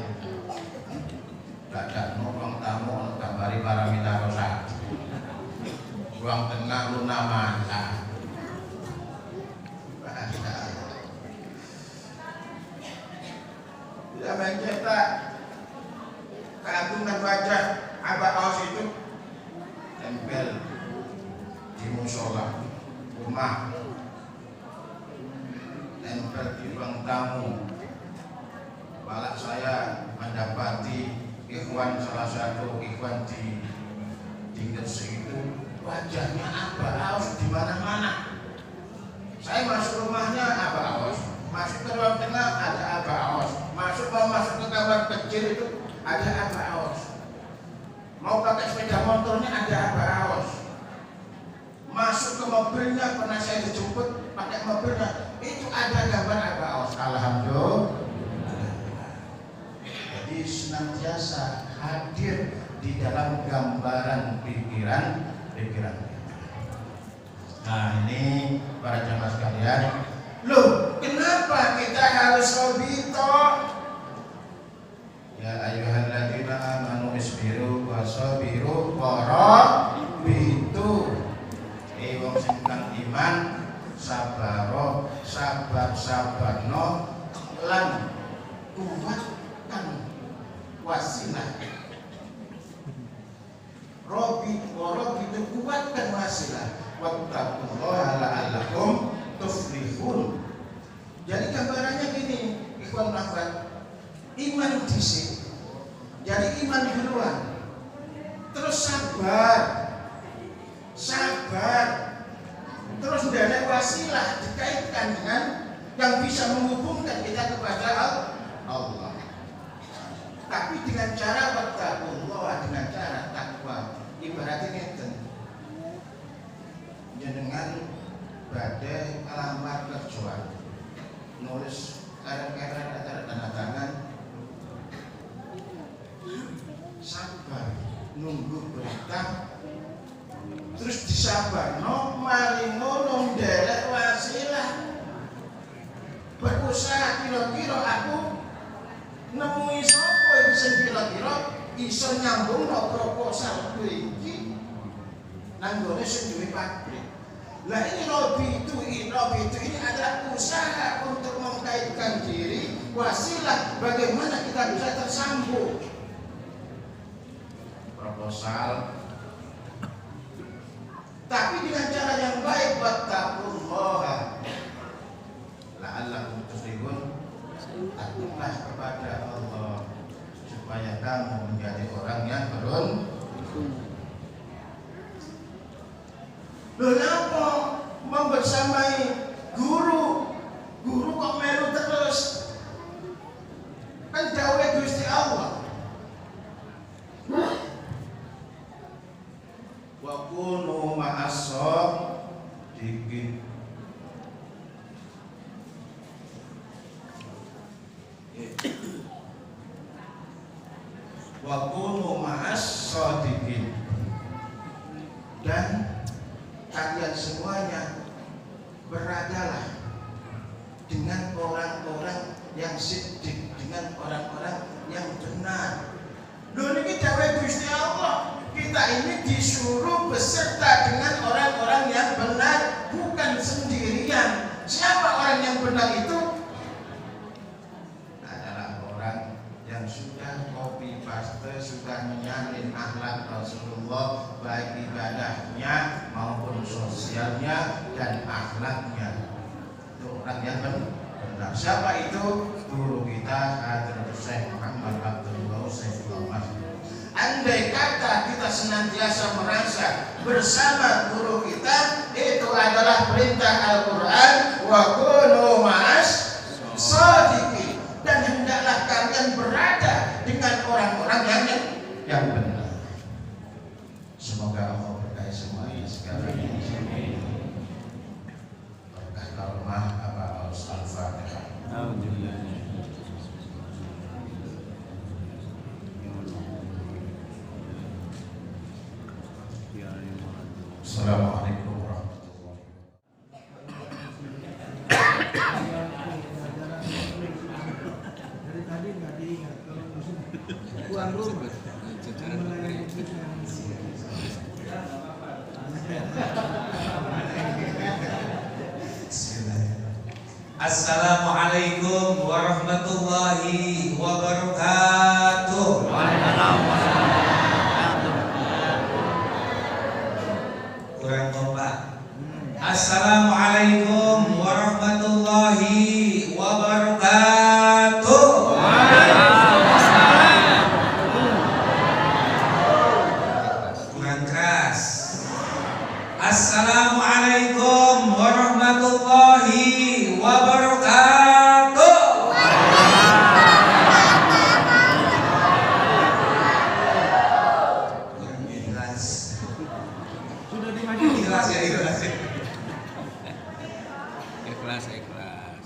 Dadak nolong tamu ono gambari Paramita Rosa. Ruang tengah Luna Manta. Tidak mencetak keagungan wajah Abah Aus itu tempel di musola rumah, tempel di ruang tamu. Balak saya mendapati ikhwan, salah satu ikhwan di Gresik itu wajahnya Abah Aus di mana-mana. Saya masuk rumahnya Abah Aus, masuk ke ruang tengah ada Abah Aus, masuk ke kamar kecil itu ada Abah Aus, mau pakai sepeda motornya ada Abah Aus, masuk ke mobilnya pernah saya dijemput pakai mobilnya itu ada gambar Abah Aus. Alhamdulillah. Jadi senantiasa hadir di dalam gambaran pikiran kita. Nah, ini para jamaah sekalian, loh, kenapa kita harus robito? Ya ayyuhalladzina amanu isbiru wasabiru warabitu. Wong sing kang iman sabaro sabar-sabarno lan kuatkan wasilah. Robi itu kuatkan wasilah. Wattaqullaha la'allakum tuflihun. Jadi gambarannya gini, ikhwan akhwat, iman dhisik. Jadi iman duluan. Terus sabar. Terus dari wasilah dikaitkan dengan yang bisa menghubungkan kita kepada Allah. Tapi dengan cara wattaqullah, dengan cara takwa. Ibaratnya ngeten. Jenengan badai ngelamar kerjaan, nulis keren-keren acara tanda tangan, sabar nunggu berita, terus disabar mari ngono nderek wasilah, berusaha kira-kira aku nemui sapa iki sing kira-kira iso nyambungno proposal kuwi iki nang gone sing duwe pabrik. Lah ini Robi itu ini adalah usaha untuk mengkaitkan diri, wasilah bagaimana kita bisa tersambung. Proposal, tapi dengan cara yang baik. Wattaqullaha la'allakum tuflihun. Takutlah kepada Allah supaya kamu menjadi orang yang beruntung. Kenapa membersamai guru kok melu terus? Kan dawuh Gusti wa kunu ma'as-shadiqin. Wa kunu ma'as-shadiqin. Dan kalian semuanya beradalah dengan orang-orang yang siddiq, dengan orang-orang yang benar. Loh ini dawuh Gusti Allah, kita ini disuruh beserta dengan orang-orang yang benar, bukan sendirian. Siapa orang yang benar itu? Adalah orang yang sudah copy paste, sudah menyalin akhlak Rasulullah, baik ibadahnya maupun sosialnya dan akhlaknya. Itu orang yang benar. Siapa itu? Guru kita Hadratus Syekh Muhammad Abdul Wahab Saifullah Masjid. Andai kata kita senantiasa merasa bersama guru kita, itu adalah perintah Al-Quran, wa kunu ma'as shadiqin, dan hendaklah kalian berada dengan orang-orang yang benar. Semoga Allah berkahi semuanya sekarang ini. Berkah kalmah apa Al-Fatihah. Assalamualaikum warahmatullahi Dari tadi nggak diingat kalau pulang rumah. Assalamualaikum warahmatullahi wabarakatuh. Kurang kompak. Assalamualaikum warahmatullahi wabarakatuh. Kurang keras. Assalamualaikum warahmatullahi wabarakatuh. Kurang ikhlas. Sudah dimaju. Ikhlas ya, ikhlas ya. Ikhlas, ikhlas.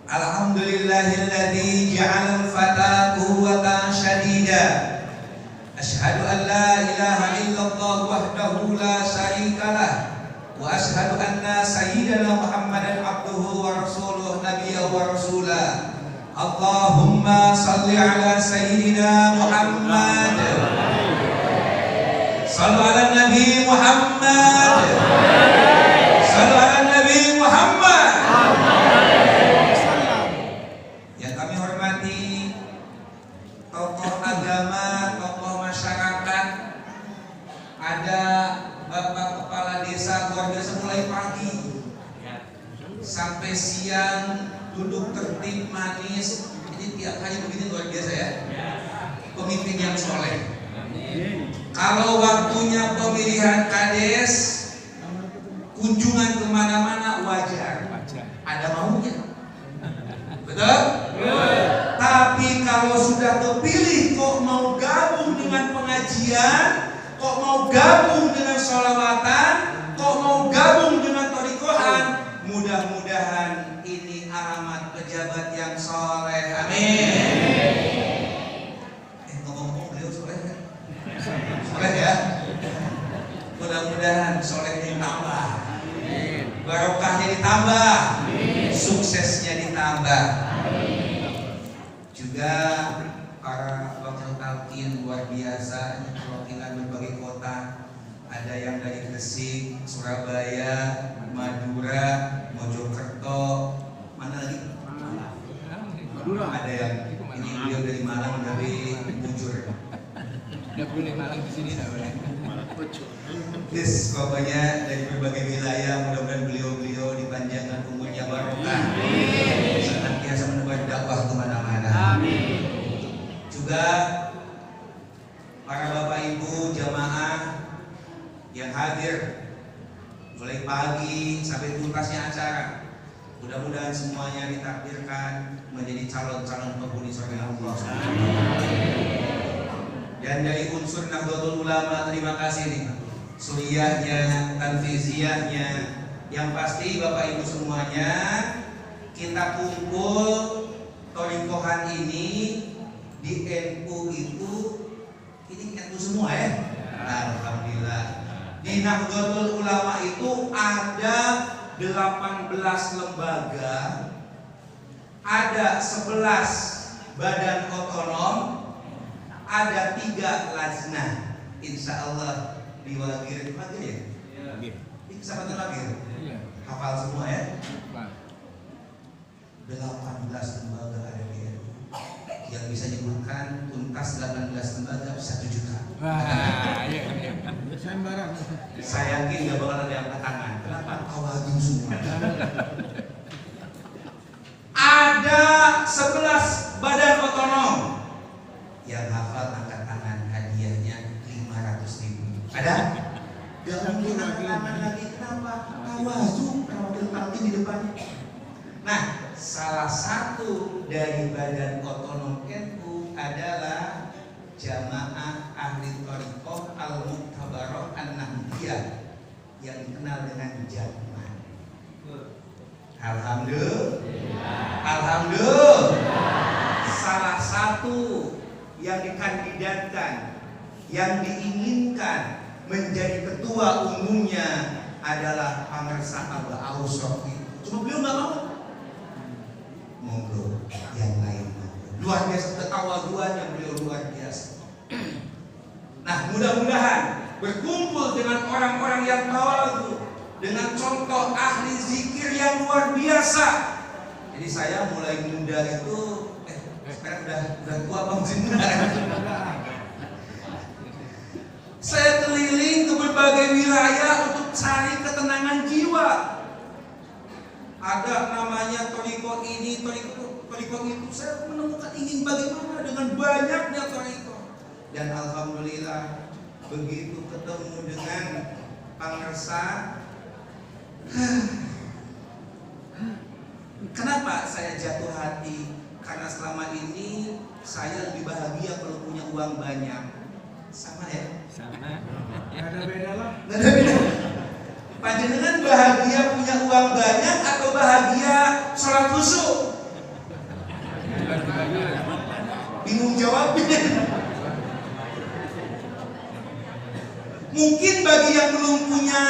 Alhamdulillahilladzi ja'ala al-fata quwwatan syadida. Asyhadu an la ilaha illallah wahdahu la syarikalah wa asyhadu anna sayyidana Muhammadan abduhu wa rasuluhu nabiyya wa rasulah. Allahumma salli ala sayyidina Muhammad. Sallu ala Nabi Muhammad. Sallu ala Nabi Muhammad. Yang kami hormati tokoh agama, tokoh masyarakat, ada Bapak Kepala Desa luar biasa mulai pagi sampai siang duduk tertib manis. Jadi tiap hari begini luar biasa ya. Pemimpin yang soleh. Kalau waktunya pemilihan kades, kunjungan kemana-mana wajar. Ada maunya. Betul? Tapi kalau sudah kepilih kok mau gabung dengan pengajian, kok mau gabung dengan sholawatan, kok mau gabung dengan thariqahan, mudah-mudahan ini alamat pejabat yang soleh. Amin. Ngomong-ngomong beliau soleh kan? Soleh ya? Mudah-mudahan solehnya ditambah, barokahnya ditambah, suksesnya ditambah. Juga para wakil talqin luar biasa, perwakilan berbagai kota, ada yang dari Gresik, Surabaya, Madura, Mojokerto, mana lagi? Ada yang ini beliau dari Malang, dari Bujur. Tidak boleh Malang di sini, tidak boleh. Yes, pokoknya dari berbagai wilayah, mudah-mudahan beliau-beliau dipanjangkan umurnya barokah, senantiasa menebar dakwah kemana-mana. Amin. Juga para bapak ibu jamaah yang hadir mulai pagi sampai tuntasnya acara, mudah-mudahan semuanya ditakdirkan menjadi calon-calon penghuni surga Allah. Dan dari unsur Nahdlatul Ulama, terima kasih nih suriahnya, tanfiziahnya. Yang pasti Bapak Ibu semuanya, kita kumpul thoriqohan ini di NU itu, ini NU semua ya? Alhamdulillah. Di Nahdlatul Ulama itu ada 18 lembaga, ada 11 badan otonom, ada 3 lajnah. Insya Allah di Wagir ya? Ini kesempatan Wagir? Hafal semua ya? 18 lembaga ada di NU. Yang bisa nyebutkan tuntas 18 lembaga 1 juta. Wah, iya. Sembarang. Saya yakin gak bakal ada yang angkat tangan. Kenapa? Awalnya semua. Ada 11 badan otonom. Yang hafal angkat tangan, hadiahnya 500.000. Ada? Gak mungkin angkat tangan lagi. Kenapa? Tawazun, wakil parti di depannya. Nah, salah satu dari badan otonom NU adalah Jamaah Ahli Thariqah Al-Muqtabarah An-Nahdiyah yang dikenal dengan Jamaah. Alhamdulillah. Salah satu yang dikandidatkan, yang diinginkan menjadi ketua umumnya adalah Pamersa Abah Aus Rocky. Cuma beliau nggak mau. Monggo yang lain. Luar biasa ketawaduannya beliau luar biasa. Nah, mudah-mudahan berkumpul dengan orang-orang yang tawadhu, dengan contoh ahli zikir yang luar biasa. Jadi saya mulai muda itu, sekarang udah tua Bang Zindra. Saya keliling ke berbagai wilayah untuk cari ketenangan jiwa. Ada namanya thariqah ini, thariqah itu. Saya menemukan ingin bagaimana dengan banyaknya thariqah. Dan alhamdulillah begitu ketemu dengan Pamersa. Kenapa saya jatuh hati? Karena selama ini saya lebih bahagia kalau punya uang banyak. Sama ya? Sama. Gak ada beda lah. Gak ada beda. Panjenengan bahagia punya uang banyak atau bahagia sholat khusyuk? Bingung jawabnya. Mungkin bagi yang belum punya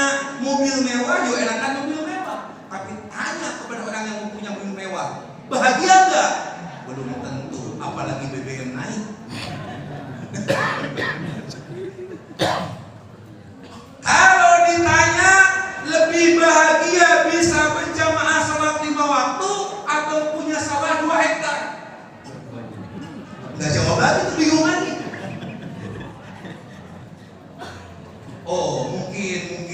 mobil mewah, yuk enakan mobil mewah. Tapi tanya kepada orang yang punya mobil mewah, bahagia enggak? Belum tentu, apalagi BBM naik. Kalau ditanya lebih bahagia bisa berjamaah sholat 5 waktu atau punya sawah 2 hektar? Enggak jawab lagi, itu bingung lagi. Oh, mungkin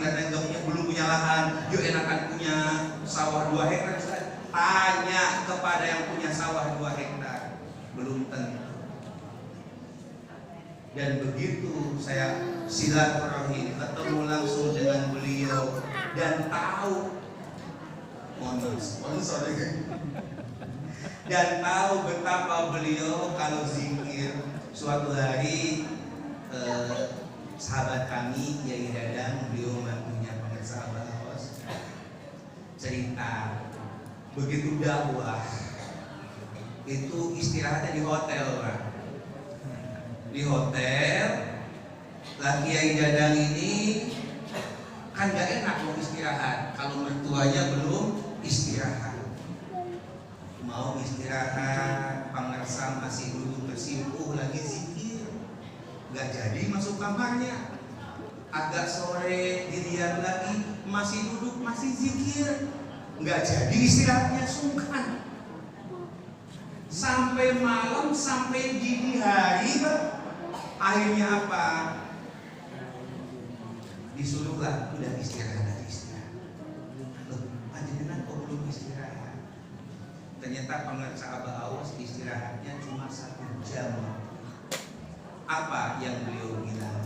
karena belum punya lahan, yuk enakan punya sawah 2 hektar. Tanya kepada yang punya sawah 2 hektar, belum tentu. Dan begitu saya silaturahim, ketemu langsung dengan beliau dan tahu, dan tahu betapa beliau kalau zikir. Suatu hari sahabat kami Yai Dadang, beliau mantunya Pamersa Abah Aus, cerita begitu dakwah itu istirahatnya di hotel, Pak. Di hotel, laki Yai Dadang ini kan gak enak mau istirahat kalau mertuanya belum istirahat. Mau istirahat, Pamersa masih duduk bersimpuh lagi zikir, gak jadi masuk kamarnya. Agak sore dilihat lagi, masih duduk masih zikir, gak jadi istirahatnya, sungkan. Sampai malam, sampai dini hari, akhirnya apa? Disuruhlah, udah istirahat. Loh, panjenengan kok belum istirahat? Ternyata Pamersa Abah Aus istirahatnya cuma 1 jam. Apa yang beliau bilang?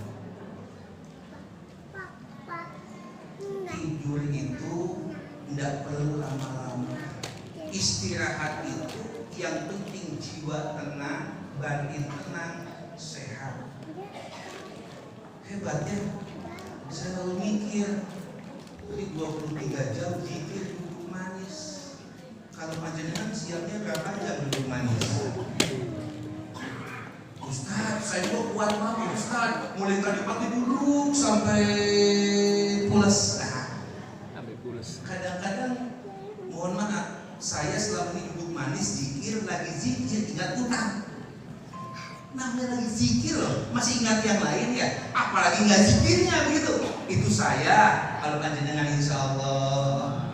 Tidur itu tidak perlu lama-lama. Istirahat itu yang penting jiwa tenang, batin tenang, sehat. Hebatnya Saya lalu mikir, tadi 23 jam zikir duduk manis. Kalau panjenengan siapnya berapa jam duduk manis? Ustaz, saya mau kuat banget Ustaz. Mulai tadi pagi duduk sampai pulas. Sampai pulas. Kadang-kadang mohon maaf, saya selama ini duduk manis zikir, lagi zikir ingat utang. Namanya lagi zikir loh, masih ingat yang lain ya, apalagi nggak zikirnya begitu. Itu saya kalau panjenengan insya Allah.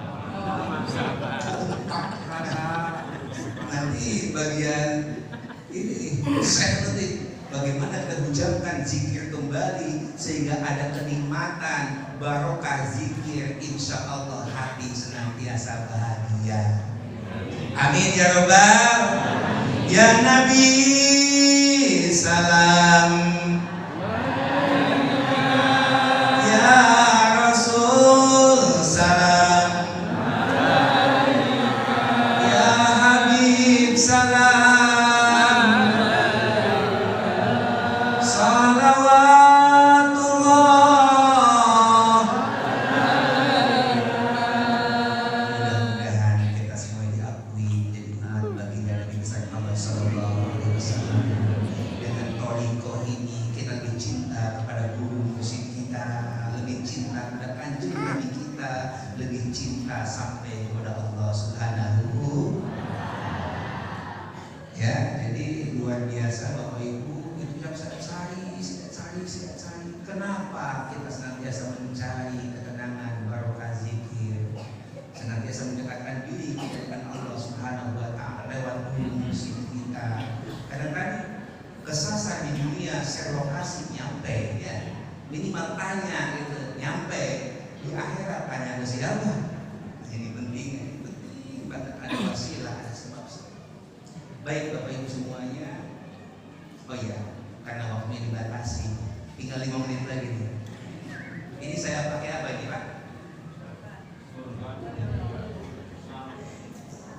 Nanti bagian ini saya nanti bagaimana kita ucapkan zikir kembali sehingga ada kenikmatan barokah zikir, insya Allah hati senantiasa bahagia. Amin ya Rabbal. Ya Nabi salam, ya Rasul salam, ya Habib salam, salawatullah. Mudah-mudahan kita semua diakui jadi umat baginda Nabi besar Muhammad sallallahu alaihi wasallam. Dengan thariqah ini kita lebih cinta kepada guru musik kita, lebih cinta kepada kanjeng Nabi kita, lebih cinta sampai kepada Allah Subhanahu. Ya, jadi luar biasa Bapak Ibu, itu yang saya cari. Kenapa kita senantiasa mencari ketenangan barokah zikir, senantiasa mendekatkan diri kita dengan Allah Subhanahu wa taala lewat guru musik kita. Kadang-kadang kesasar di dunia serokasi nyampe ya, minimal tanya gitu nyampe, di akhirat tanya ke siapa. Jadi penting banget ada wasilah, ada sebab. Baik Bapak Ibu semuanya. Oh iya, karena waktunya dibatasi, tinggal 5 menit lagi nih. Ini saya pakai apa ini Pak?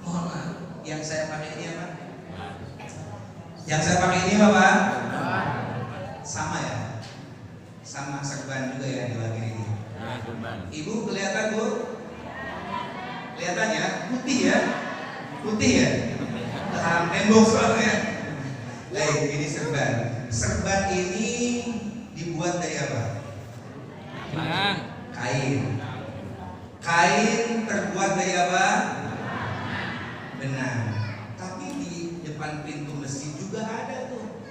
Mohon maaf, yang saya pakai ini apa? Yang saya pakai ini apa Pak? Sama ya? Sama serban juga ya di bagian ini. Ibu kelihatan Bu? Kelihatan ya? Putih ya? Putih ya? Tahan tembok soalnya. Baik, ini serban. Serban ini dibuat dari apa? Kain. Kain terbuat dari apa? Benang. Tapi di depan pintu masjid juga ada tuh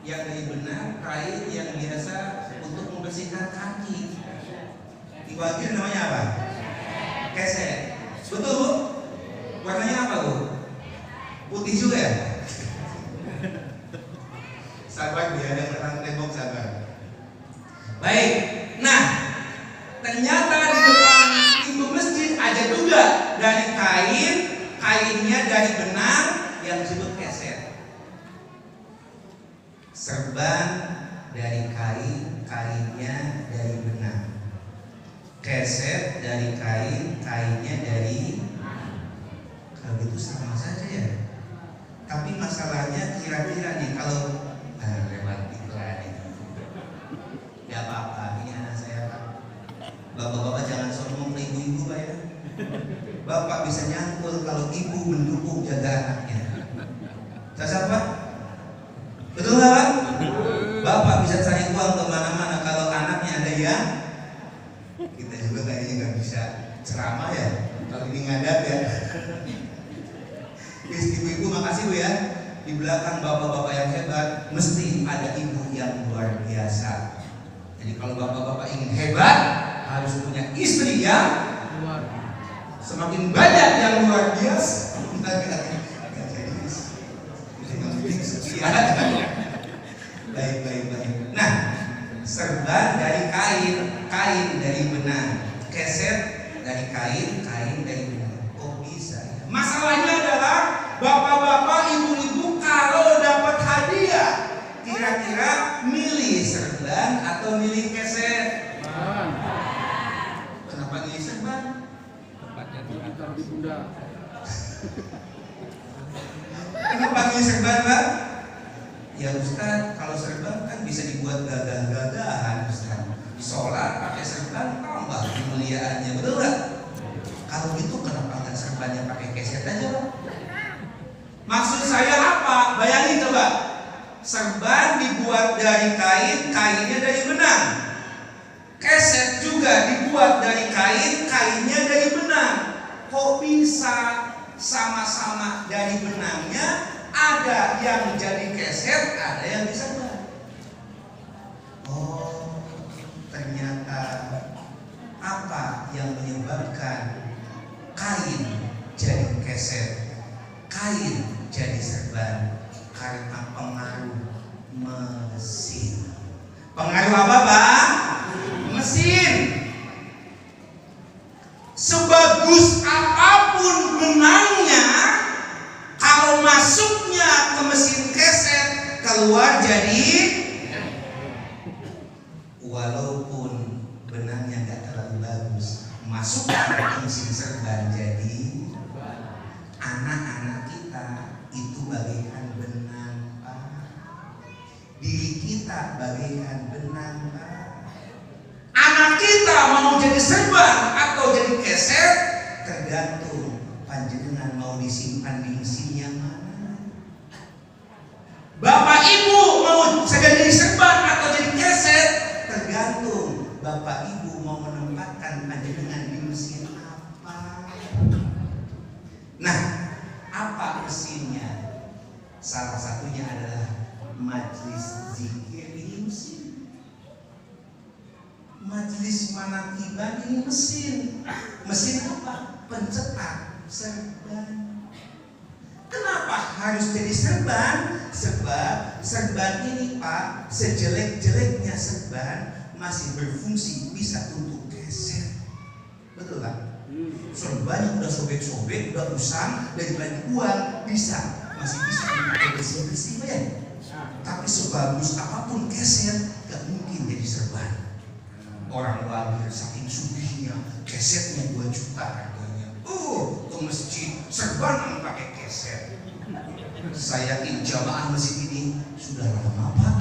yang dari benang, kain yang biasa untuk membersihkan kaki. Di bagian namanya apa? Keset. Betul Bu? Warnanya apa Bu? Putih juga ya? Sabar Bu ya, ada perang tembok sabar. Baik, nah ternyata di depan pintu masjid ada juga dari kain, kainnya dari benang yang disebut keset. Serban dari kain, kainnya dari benang. Keset dari kain, kainnya dari. Kalau gitu sama saja ya. Tapi masalahnya kira-kira nih kalau lewat iklan ini. Ya apa-apa, ini anak saya Pak. Bapak-bapak jangan sombong ke ibu-ibu Pak ya. Bapak bisa nyangkul kalau ibu mendukung jaga anaknya. Saya Pak? Betul nggak Pak? Bapak bisa cari uang kemana-mana kalau anaknya ada yang. Kita juga kayaknya nggak bisa ceramah ya. Kalau ini ngadat ya. Ibu-ibu makasih Bu ya. Di belakang bapak-bapak yang hebat mesti ada ibu yang luar biasa. Jadi kalau bapak-bapak ingin hebat harus punya istri yang semakin banyak yang luar biasa. Baik. Nah, serban dari kain, kain dari benang, keset dari kain, kain dari benang. Kok bisa ya? Masalahnya adalah bapak-bapak, ibu-ibu kalau dapat hadiah kira-kira milih serban atau milih keset? Kenapa milih serban? Tempatnya di Bunda. Kenapa milih serban Pak? Ya Ustaz, kalau serban kan bisa dibuat gagah-gagahan Ustaz. sholat pakai serban tambah kemuliaannya, betul nggak? Kalau gitu kenapa nggak serbannya pakai keset aja, Pak? Maksud saya apa? Bayangin coba, serban dibuat dari kain, kainnya dari benang. Keset juga dibuat dari kain, kainnya dari benang. Kok bisa sama-sama dari benangnya? Ada yang jadi keset, ada yang diserban. Oh, ternyata apa yang menyebabkan kain jadi keset, kain jadi serban? Karena pengaruh mesin. Pengaruh apa, Pak? Mesin. Sebagus apapun benangnya, kalau masuknya ke mesin keset, keluar jadi, walaupun benangnya nggak terlalu bagus, masuk ke mesin serban jadi, anak-anak kita itu bagaikan benang, Pak. Diri kita bagaikan benang, Pak. Anak kita mau jadi serban atau jadi keset, tergantung panjenengan mau disimpan di mesin yang mana. Bapak Ibu mau jadi serban atau jadi keset, tergantung Bapak Ibu mau menempatkan panjenengan di mesin apa. Nah, apa mesinnya? Salah satunya adalah majelis zikir ini mesin. Majelis manakiban ini mesin. Mesin apa? Pencetak serban. Kenapa harus jadi serban? Sebab serban ini, Pak, sejelek-jeleknya serban masih berfungsi bisa untuk keset. Betul, Pak? Serban yang udah sobek-sobek, udah usang, dari balik uang bisa, masih bisa dipakai bersih-bersih, ya. Tapi sebagus apapun keset, gak mungkin jadi serban. Orang lahir saking sugihnya, kesetnya 2 juta harganya. Ke masjid serban pakai keset. Saya yakin jamaah masjid ini sudah lama, Pak.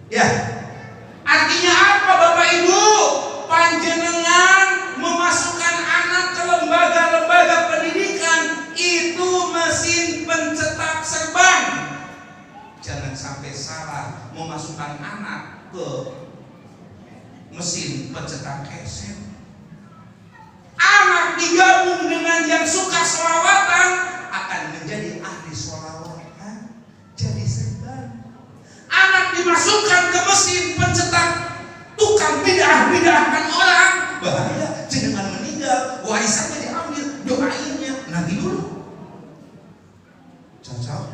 Ya, artinya apa, Bapak Ibu? Panjenengan memasukkan anak ke lembaga-lembaga pendidikan itu mesin pencetak serban. Jangan sampai salah memasukkan anak ke mesin pencetak keset. Anak digabung dengan yang suka sholawatan akan menjadi ahli sholawatan, jadi serban. Anak dimasukkan ke mesin pencetak tukang bid'ah-bid'ahkan orang, bahaya. Jangan meninggal, warisannya diambil, doainnya nanti dulu. Cocok?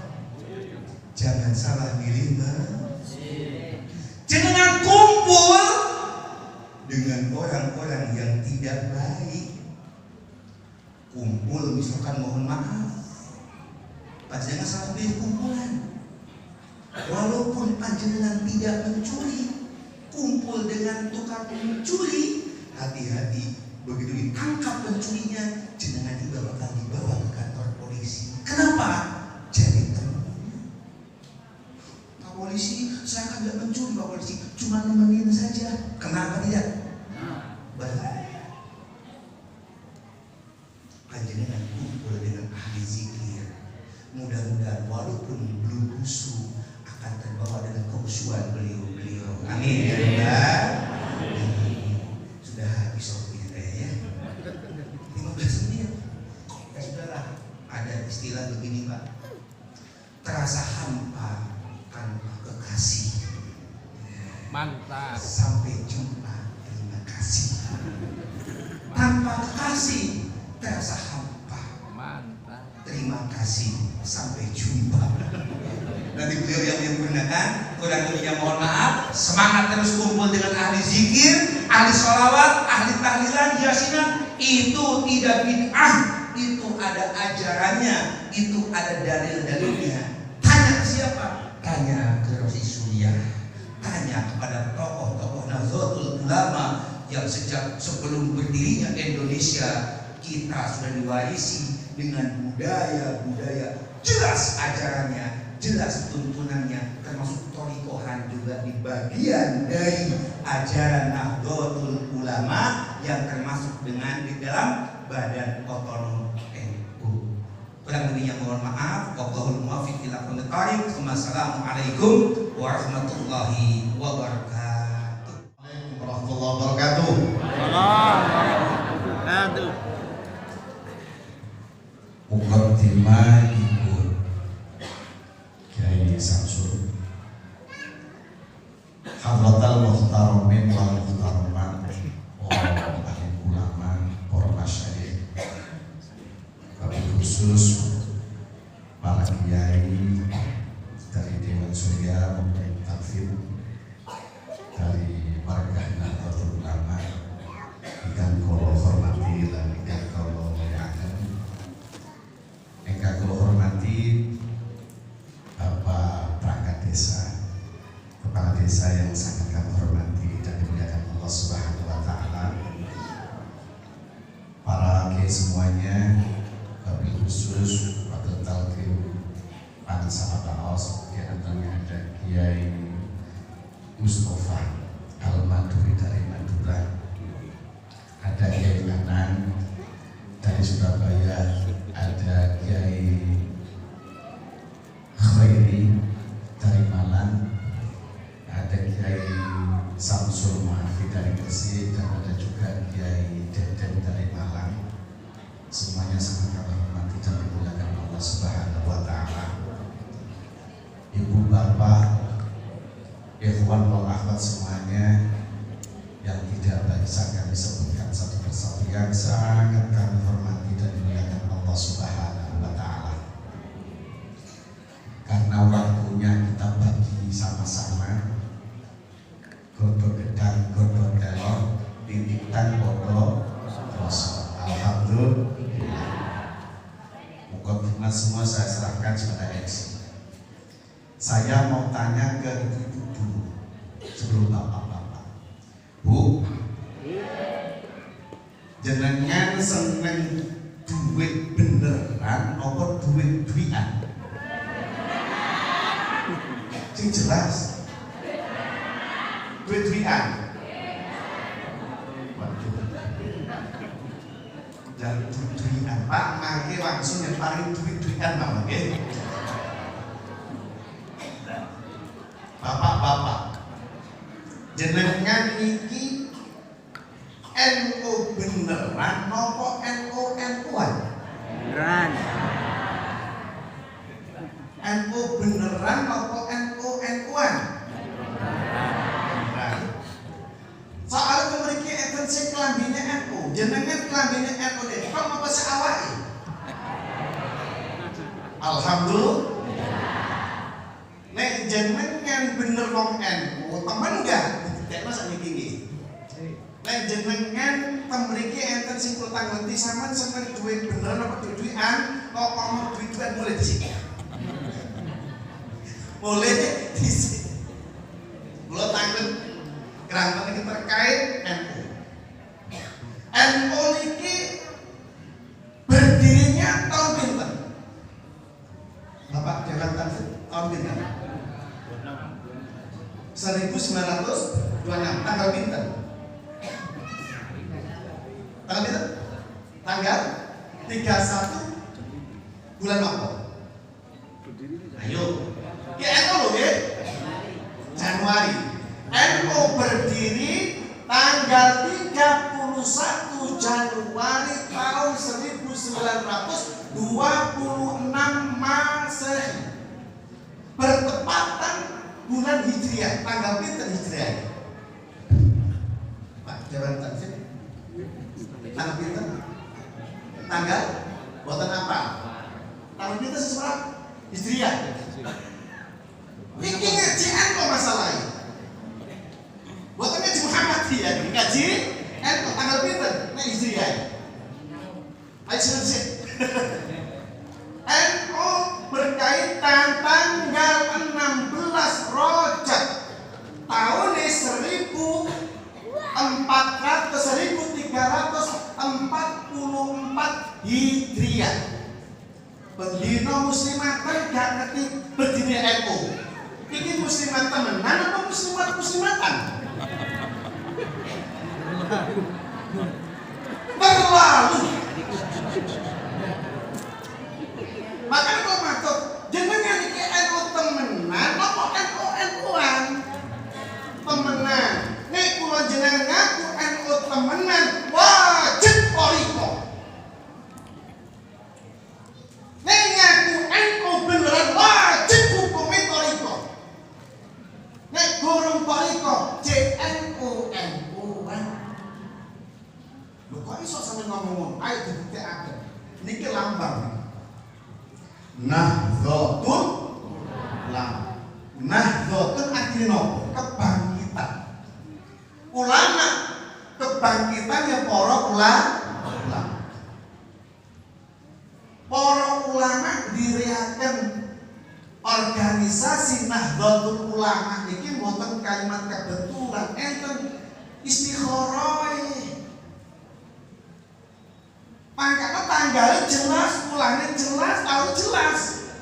Jangan salah pilih, jangan kumpul dengan orang-orang yang tidak baik. Kumpul misalkan, mohon maaf, panjenengan salah pilih kumpulan. Walaupun panjenengan tidak mencuri, kumpul dengan tukang mencuri, hati-hati. Begitu ditangkap pencurinya, jenengan juga bakal dibawa ke kantor polisi. Kenapa? Jadi teman. Pak polisi, saya kan tidak mencuri, Pak polisi, cuma nemenin saja. Kenapa tidak? Bahaya. Panjenengan kumpul dengan ahli zikir, mudah-mudahan walaupun belum khusyuk akan terbawa dengan kehusuan beliau-beliau. Amin ya Rabbal. Sudah habis waktunya ya. 15 menit. Ya sudahlah, ada istilah begini, Pak. Terasa hampa tanpa kekasih. Mantap. Sampai jumpa. Terima kasih. Tanpa kekasih terasa hampa. Mantap. Terima kasih. Sampai jumpa. Nanti beliau yang menyempurnakan, kurang lebihnya mohon maaf. Semangat terus kumpul dengan ahli zikir, ahli sholawat, ahli tahlilan, yasinan. Itu tidak bid'ah, itu ada ajarannya, itu ada dalil-dalilnya. Tanya ke siapa? Tanya ke Rosi Suriah. Tanya kepada tokoh-tokoh Nahdlatul Ulama yang sejak sebelum berdirinya Indonesia kita sudah diwarisi dengan budaya-budaya jelas ajarannya, jelas tuntunannya, termasuk thariqohan juga di bagian dari ajaran Nahdlatul Ulama yang termasuk dengan di dalam Badan Otonom NU. Kurang lebihnya mohon maaf. Wallahul muwaffiq ila aqwamit thariq. Wassalamualaikum warahmatullahi wabarakatuh. Warahmatullahi wabarakatuh. Muqaddimah Ibu Kiai Samsul, Hadratal Muhtaramin wal Muhtaramat, ahli ulama, para masyayikh, wabil khusus para kiai dari Dewan Surya Muhammad Takfir, dari Markah Nahdlatul Ulama, ingkang kula hormati lan ingkang kula muliakan. Engkau hormati Bapak perangkat desa, kepala desa yang sangat kami hormati dan dimuliakan Allah Subhanahu wa Ta'ala, para kiai semuanya, wabil khusus Wakil Talqin Pan Sahabat Aos, di antaranya ada Kiai Mustafa Al-Maduri dari Madura, ada Kiai Anang dari Surabaya, ada Kiai Khairi dari Malang, ada Kiai Samsul Maafi dari Gresik, dan ada juga Kiai Deden dari Malang. Semuanya sangat kami hormati dan dimuliakan Allah Subhanahu wa Ta'ala. Ibu bapak, ikhwan wal akhwat semuanya yang tidak bisa kami sebutkan satu persatu, yang sangat kami hormati dan dimuliakan Allah Subhanahu wa Ta'ala. Karena waktunya kita bagi sama-sama, godho gedang, godho telor, titipan godho rasa. Alhamdulillah. Mukadimah semua saya serahkan kepada MC. Saya mau tanya ke ibu-ibu dulu sebelum bapak-bapak. Bu, jenengan seneng duit beneran apa duit-duitan? Sing jelas. Duit-duitan. Waduh. Jangan duit-duitan, Pak. Mangke langsung yang paling duit-duitan, Pak. Nggih. Bapak-bapak, jenengan iki NU beneran nopo NU NU-an? Beneran. NU beneran nopo NU NU-an? Beneran. Soalnya memiliki esensi kelambine NU, jenengan kelambine NU deh, kok apa seawai? Alhamdulillah. Nek jenengan bener wong NU, temen enggak? Tidak masa niki. Nek jenengan temriki enten sing kutang ngerti sampean seneng duit beneran apa duit-duitan, kok ngomong duit-duitan boleh disik. Boleh disik. Kula tanglet keranten iki terkait NU. NU niki berdirinya tahun pinten? Bapak Dewan Tanfid tahun pinten? 1926 tanggal pinten? Tanggal pinten? Tanggal 31 bulan apa? Ayo. Ya NU loh ya. Januari. NU berdiri tanggal 31 Januari tahun 1926 Masehi. Bertepatan bulan Hijriah, tanggal pinten Hijriah? Pak Dewan Tanfid. Tanggal pinten? Tanggal boten apa? Tanggal pinten sesuatu Hijriah. Iki ngaji NU masalahnya. Boten ngaji Muhammadiyah, ngaji NU tanggal pinten? Nek Hijriah. Ayo sih. NU berkaitan tanggal 16 Rajab tahun 1344 Hijriah. Pendino muslimat gak ngerti berdiri Ini muslimat temenan apa muslimatan? Terlalu. Makanya kalau maksud jenengan iki NU temenan apa NU-an? Temenan. Nek kula jenengan ngaku NU temenan wajib oriko. Nek ngaku NU beneran wajib hukumnya oriko. Nek gurung oriko JNU-an. Lho kok iso sampe ngomong ayo dibuktiaken. Niki lambang. Nahdlatul Ulama. Nahdlatul artinya kebangkitan. Ulama kebangkitannya para ulama. Para ulama diriaken organisasi Nahdlatul Ulama niki mboten kalimat kebetulan enten istikharah. Makanya tanggalnya jelas, bulannya jelas, tahun jelas.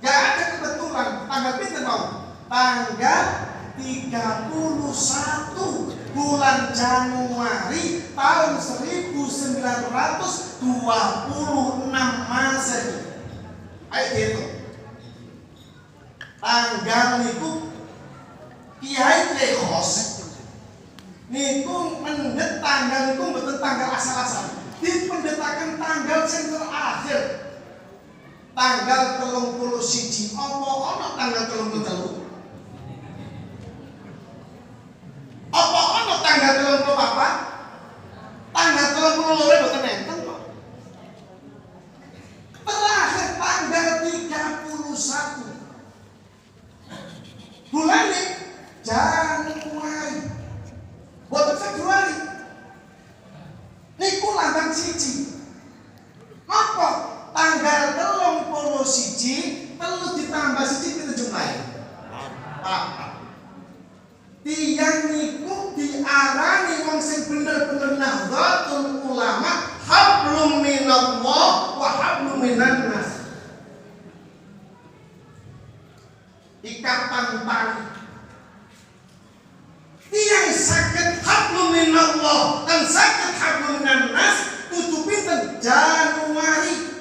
Gak ada kebetulan. Tanggal pinten mau? Tanggal 31 bulan Januari tahun 1926 Masehi. Ayo hitung. Tanggal niku Kiai Lekos niku mendet tanggal niku mboten tanggal asal-asalan. Dipendetakan tanggal yang terakhir tanggal 31 apa ana tanggal 33 apa ana tanggal 34 tanggal 32 boten enten kok terakhir tanggal 31 bulan Januari boten Februari niku lambang siji. Apa? Tanggal 31 telu ditambah siji pinten jumlahe? 4. Tiyang niku diarani wong sing bener-bener Nahdlatul Ulama, hablum minallah wa hablum minan nas. Ikatan tali. Tiyang saged hablum minallah dan saged hablum minan nas kudu pinten Januari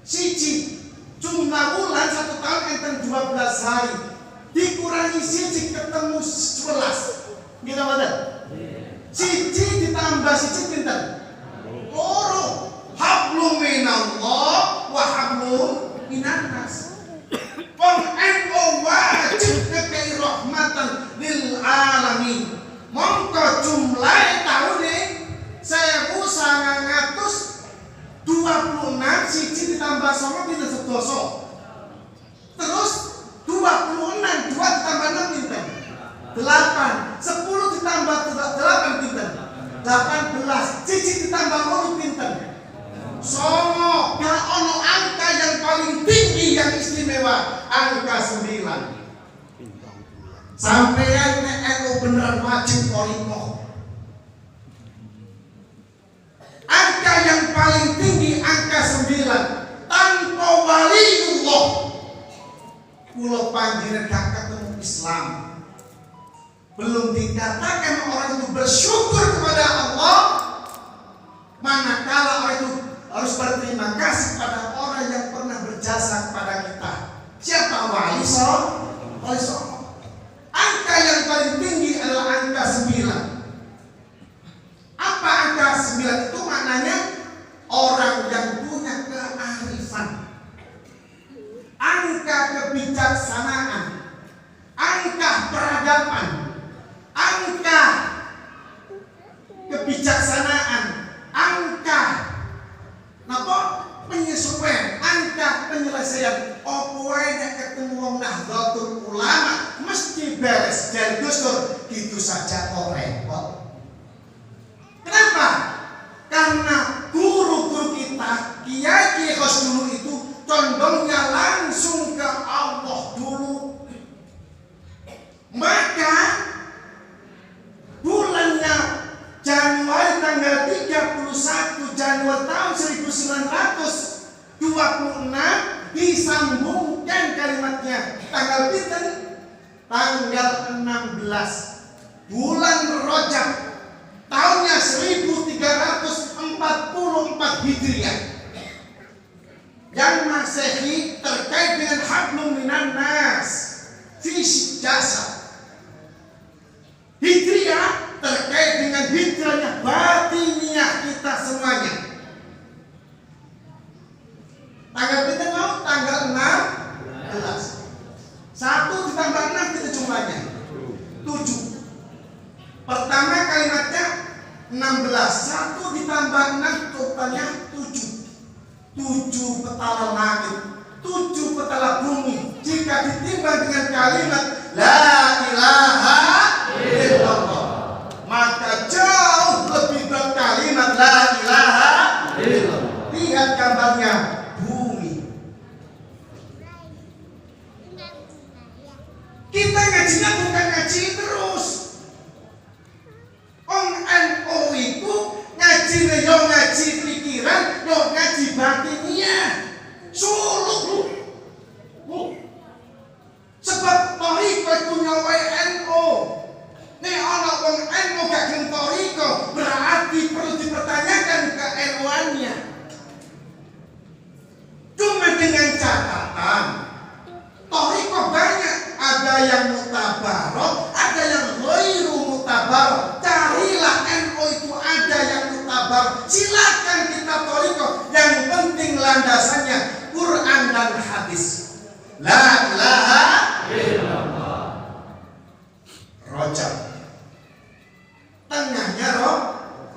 siji jumlah bulan 1 tahun enten 12 hari dikurangi siji ketemu 11 gila badan siji ditambah siji pinten loro hablum minallah wa hablum minan nas. Wong NU wajib ngekei rahmatan lil alamin. Mongko jumlah tahune 1926 siji ditambah 9 pinten 11. Terus 26 2 ditambah 6 pinten 8. 10 ditambah 8 pinten 18. Siji ditambah 8 pinten Songo. Gak ono angka yang paling tinggi yang istimewa, angka 9. Sampeyan nek NU beneran wajib oriko. Angka yang paling tinggi angka 9 tanpa waliullah. Kula panjenengan gak ketemu Islam. Belum dikatakan orang itu bersyukur kepada Allah. Manakala orang itu harus berterima kasih pada orang yang pernah berjasa kepada kita. Siapa? Wali Songo. Angka yang paling tinggi adalah angka 9. Apa angka 9 itu? Maknanya orang yang punya kearifan, angka kebijaksanaan, angka peradaban, angka kebijaksanaan, angka penyesuaian, angka penyelesaian. Opo wae nek ketemu wong Nahdlatul Ulama mesti beres dari Gustur, gitu saja kok repot. Kenapa? Karena guru-guru kita, kiai-kiai khos dulu itu condongnya langsung ke Allah dulu. Maka bulannya Januari tanggal 31 Januari tahun 1926 disambungkan kalimatnya tanggal pinten tanggal 16 bulan Rajab tahunnya 1344 Hijriah. Yang Masehi terkait dengan hablum minan nas fi jasa. Hijriah terkait dengan hijrahnya batiniah kita semuanya. Tanggal kita mau tanggal 16. 1 ditambah 6 itu jumlahnya 7. Pertama kalimatnya 16. 1 ditambah 6 totalnya 7. 7 petala langit, 7 petala bumi. Jika ditimbang dengan kalimat la ilaha illallah, maka jauh lebih berat kalimat la ilaha illallah. Lihat gambarnya bumi. Kita ngajinya bukan ngaji terus. NU itu ngaji yo ngaji pikiran, yo ngaji batiniah. Suluk. Sebab toriko itu nyawai NU. Nek ana wong NU gak gelem toriko, berarti perlu dipertanyakan ke NU-annya. Cuma dengan catatan toriko banyak, ada yang mutabarok, ada yang ghairu mutabarok. Carilah NU itu ada yang mutabarok. Silakan kita toriko. Yang penting landasannya Quran dan hadis. La ilaha illallah. Rajab. Tengahnya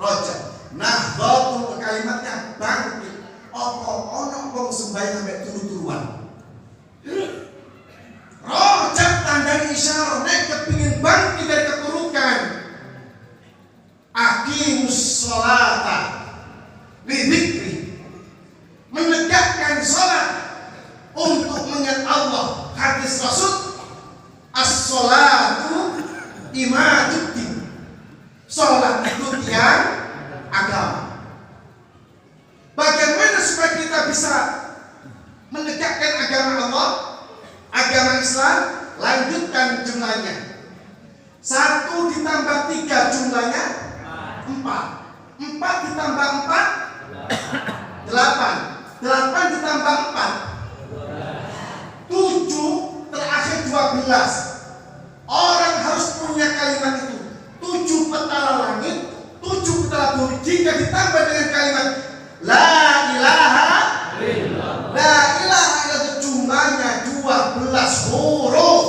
Rajab. Nahdlatul kalimatnya bangkit. Apa ono wong sembahyang sampai turu-turuan. Rajab tanda isyarat nek kepingin bangkit dari keburukan. Aqimus sholata lidzikri. Menegakkan salat untuk mengingat Allah. Hadis Rasul, as-sholatu imaduddin. Salat itu tiang agama. Bagaimana supaya kita bisa menegakkan agama Allah, agama Islam? Lanjutkan jumlahnya. 1 ditambah 3 jumlahnya 4. 4 ditambah 4 8. 8 ditambah 4 7, terakhir 12. Orang harus punya kalimat itu. 7 petala langit, 7 petala bumi. Jika ditambah dengan kalimat la ilaha illallah. La ilaha illallah jumlahnya 12 huruf.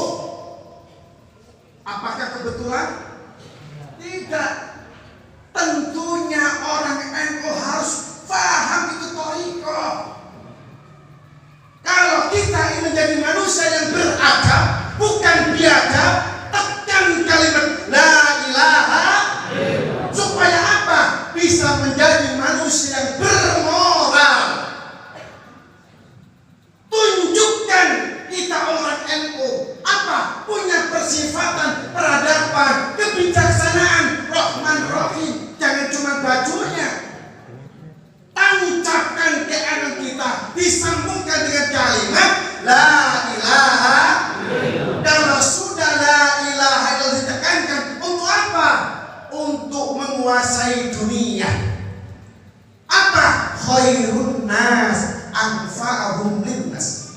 Apakah kebetulan? Tidak. Tentunya orang NU harus paham itu thariqah. Kalau kita ingin menjadi manusia yang beradab, bukan biadab, tekan kalimat la ilaha illallah. Supaya apa? Bisa menjadi manusia yang bermoral. Tunjukkan kita orang NU apa? Punya persifatan peradaban, kebijaksanaan, Rahman Rahim. Jangan cuma bajunya. Tancapkan keadaan kita, disambungkan dengan kalimat la ilaha illallah. Kalau sudah la ilaha illallah ditekankan, untuk apa? Untuk menguasai dunia. Apa? Khairun nas anfa'ahum linnas.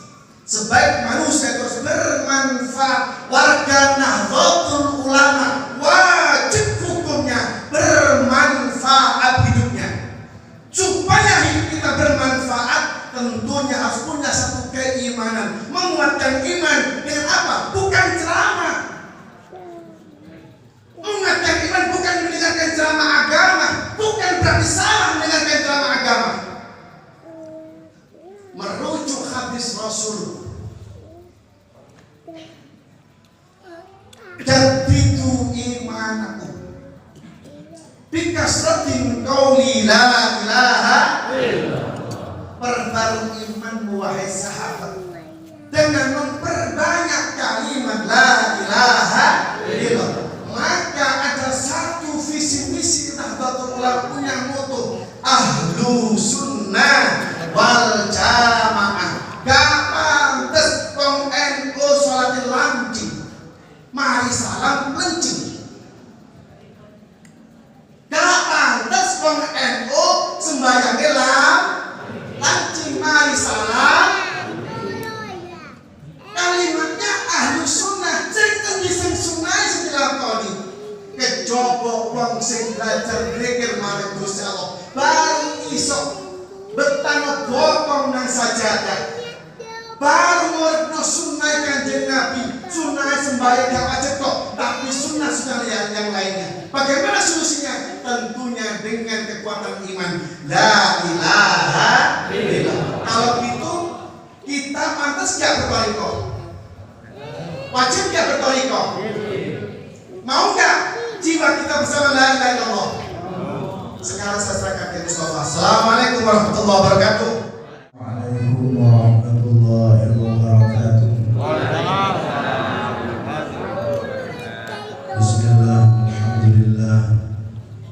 Sebaik manusia terus bermanfaat. Warga Nahdlatul Ulama wajib hukumnya bermanfaat hidupnya. Supaya hidup kita bermanfaat, tentunya harus punya satu keimanan. Menguatkan iman dengan apa? Bukan ceramah. Menguatkan iman bukan mendengarkan ceramah agama. Bukan berarti salah mendengarkan ceramah agama. Merujuk hadis Rasul. Jadidu imanakum bikasratin qauli la ilaha illallah. Perbarui imanmu wahai sahabat dengan memperbanyak kalimat la ilaha illallah. Maka ada satu visi misi Nahdlatul Ulama punya moto ahlu sunnah wal jamaah. Gak pantes wong NU sholatin lancing. mari salam lencing. Gak pantas wong NU sembayangnya lancing mari salam. Kalimatnya ahlu sunnah sing sing sunai sing dilakoni. Kecoba wong sing belajar zikir marang Gusti Allah baru iso betana bokong nang sajadah. Baru muridno sunnah Kanjeng Nabi, sunnah sembahyang gak wajib kok, tapi sunnah yang lainnya. Bagaimana solusinya? Tentunya dengan kekuatan iman. La ilaha illallah. Kalau gitu kita pantas gak bertoriko? Wajib gak bertoriko? Mau gak jiwa kita bersama la ilaha illallah? Sekarang saya serahkan ke Mustafa. Assalamualaikum warahmatullahi wabarakatuh. Waalaikumsalam warahmatullahi wabarakatuh. Bismillah, alhamdulillah,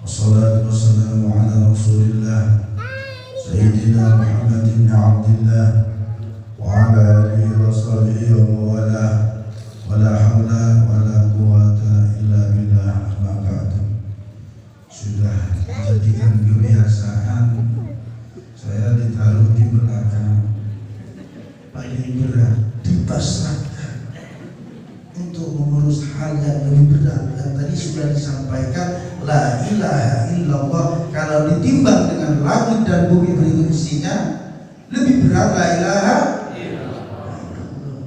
wassalatu wassalamu ala rasulillah Sayyidina Muhammad ibn Abdillah wa ala alihi wa sahbihi wa mawalah, wa la hawla wa la quwata illa billah, amma ba'du. Sudah dijadikan kebiasaan saya ditaruh di belakang, paling berat dipasrahkan untuk mengurus hal yang lebih berat. Dan tadi sudah disampaikan la ilaha illallah, kalau ditimbang dengan langit dan bumi berikut isinya lebih berat la ilaha illallah.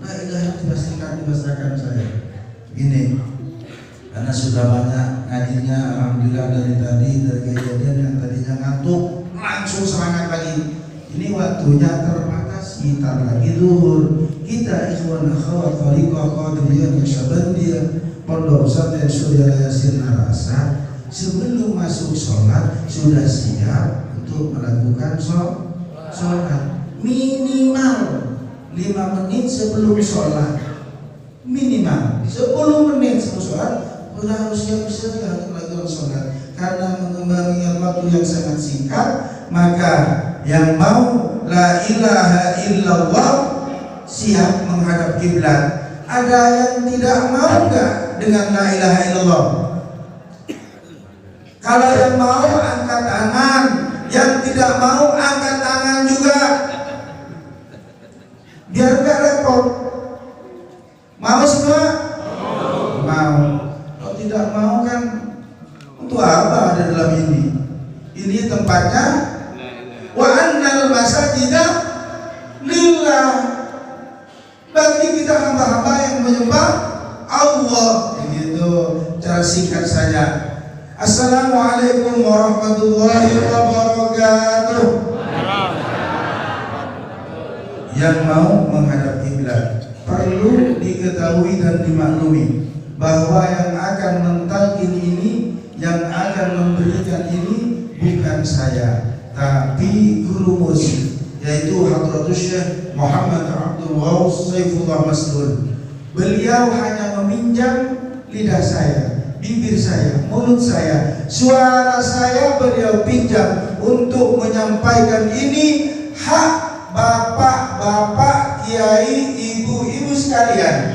La ilaha dipasrahkan saya ini karena sudah banyak ngajinya, alhamdulillah dari kejadian yang tadinya ngantuk langsung semangat lagi. Ini waktunya terbatas, kita lagi zuhur. Kita ikhwan akhwat Thariqah Qadiriyah Naksabandiyah Pondok Pesantren Surya Yasin Narasa, sebelum masuk sholat sudah siap untuk melakukan sholat. Minimal 5 menit sebelum sholat, minimal 10 menit sebelum sholat sudah harus siap-siap untuk melakukan sholat. Karena mengembangkan waktu yang sangat singkat, maka yang mau la ilaha illallah siap menghadap kiblat. Ada yang tidak mau enggak dengan la ilaha illallah? Kalau yang mau angkat tangan, yang tidak mau angkat tangan juga, biar enggak repot. Mau semua? Mau. Kalau tidak mau kan untuk apa ada dalam ini? Ini tempatnya wa annal masajida lillah, bagi kita hamba-hamba yang menyembah Allah. Begitu cara singkat saja. Assalamualaikum warahmatullahi wabarakatuh. Yang mau menghadap kiblat perlu diketahui dan dimaklumi bahwa yang akan mentalkin ini, yang akan memberikan ini bukan saya, tapi guru musik, yaitu Hadratus Syekh Muhammad Abdul Ghaus Saifullah Masdul. Beliau hanya meminjam lidah saya, bibir saya, mulut saya, suara saya beliau pinjam untuk menyampaikan ini hak bapak-bapak, kiai, ibu-ibu sekalian.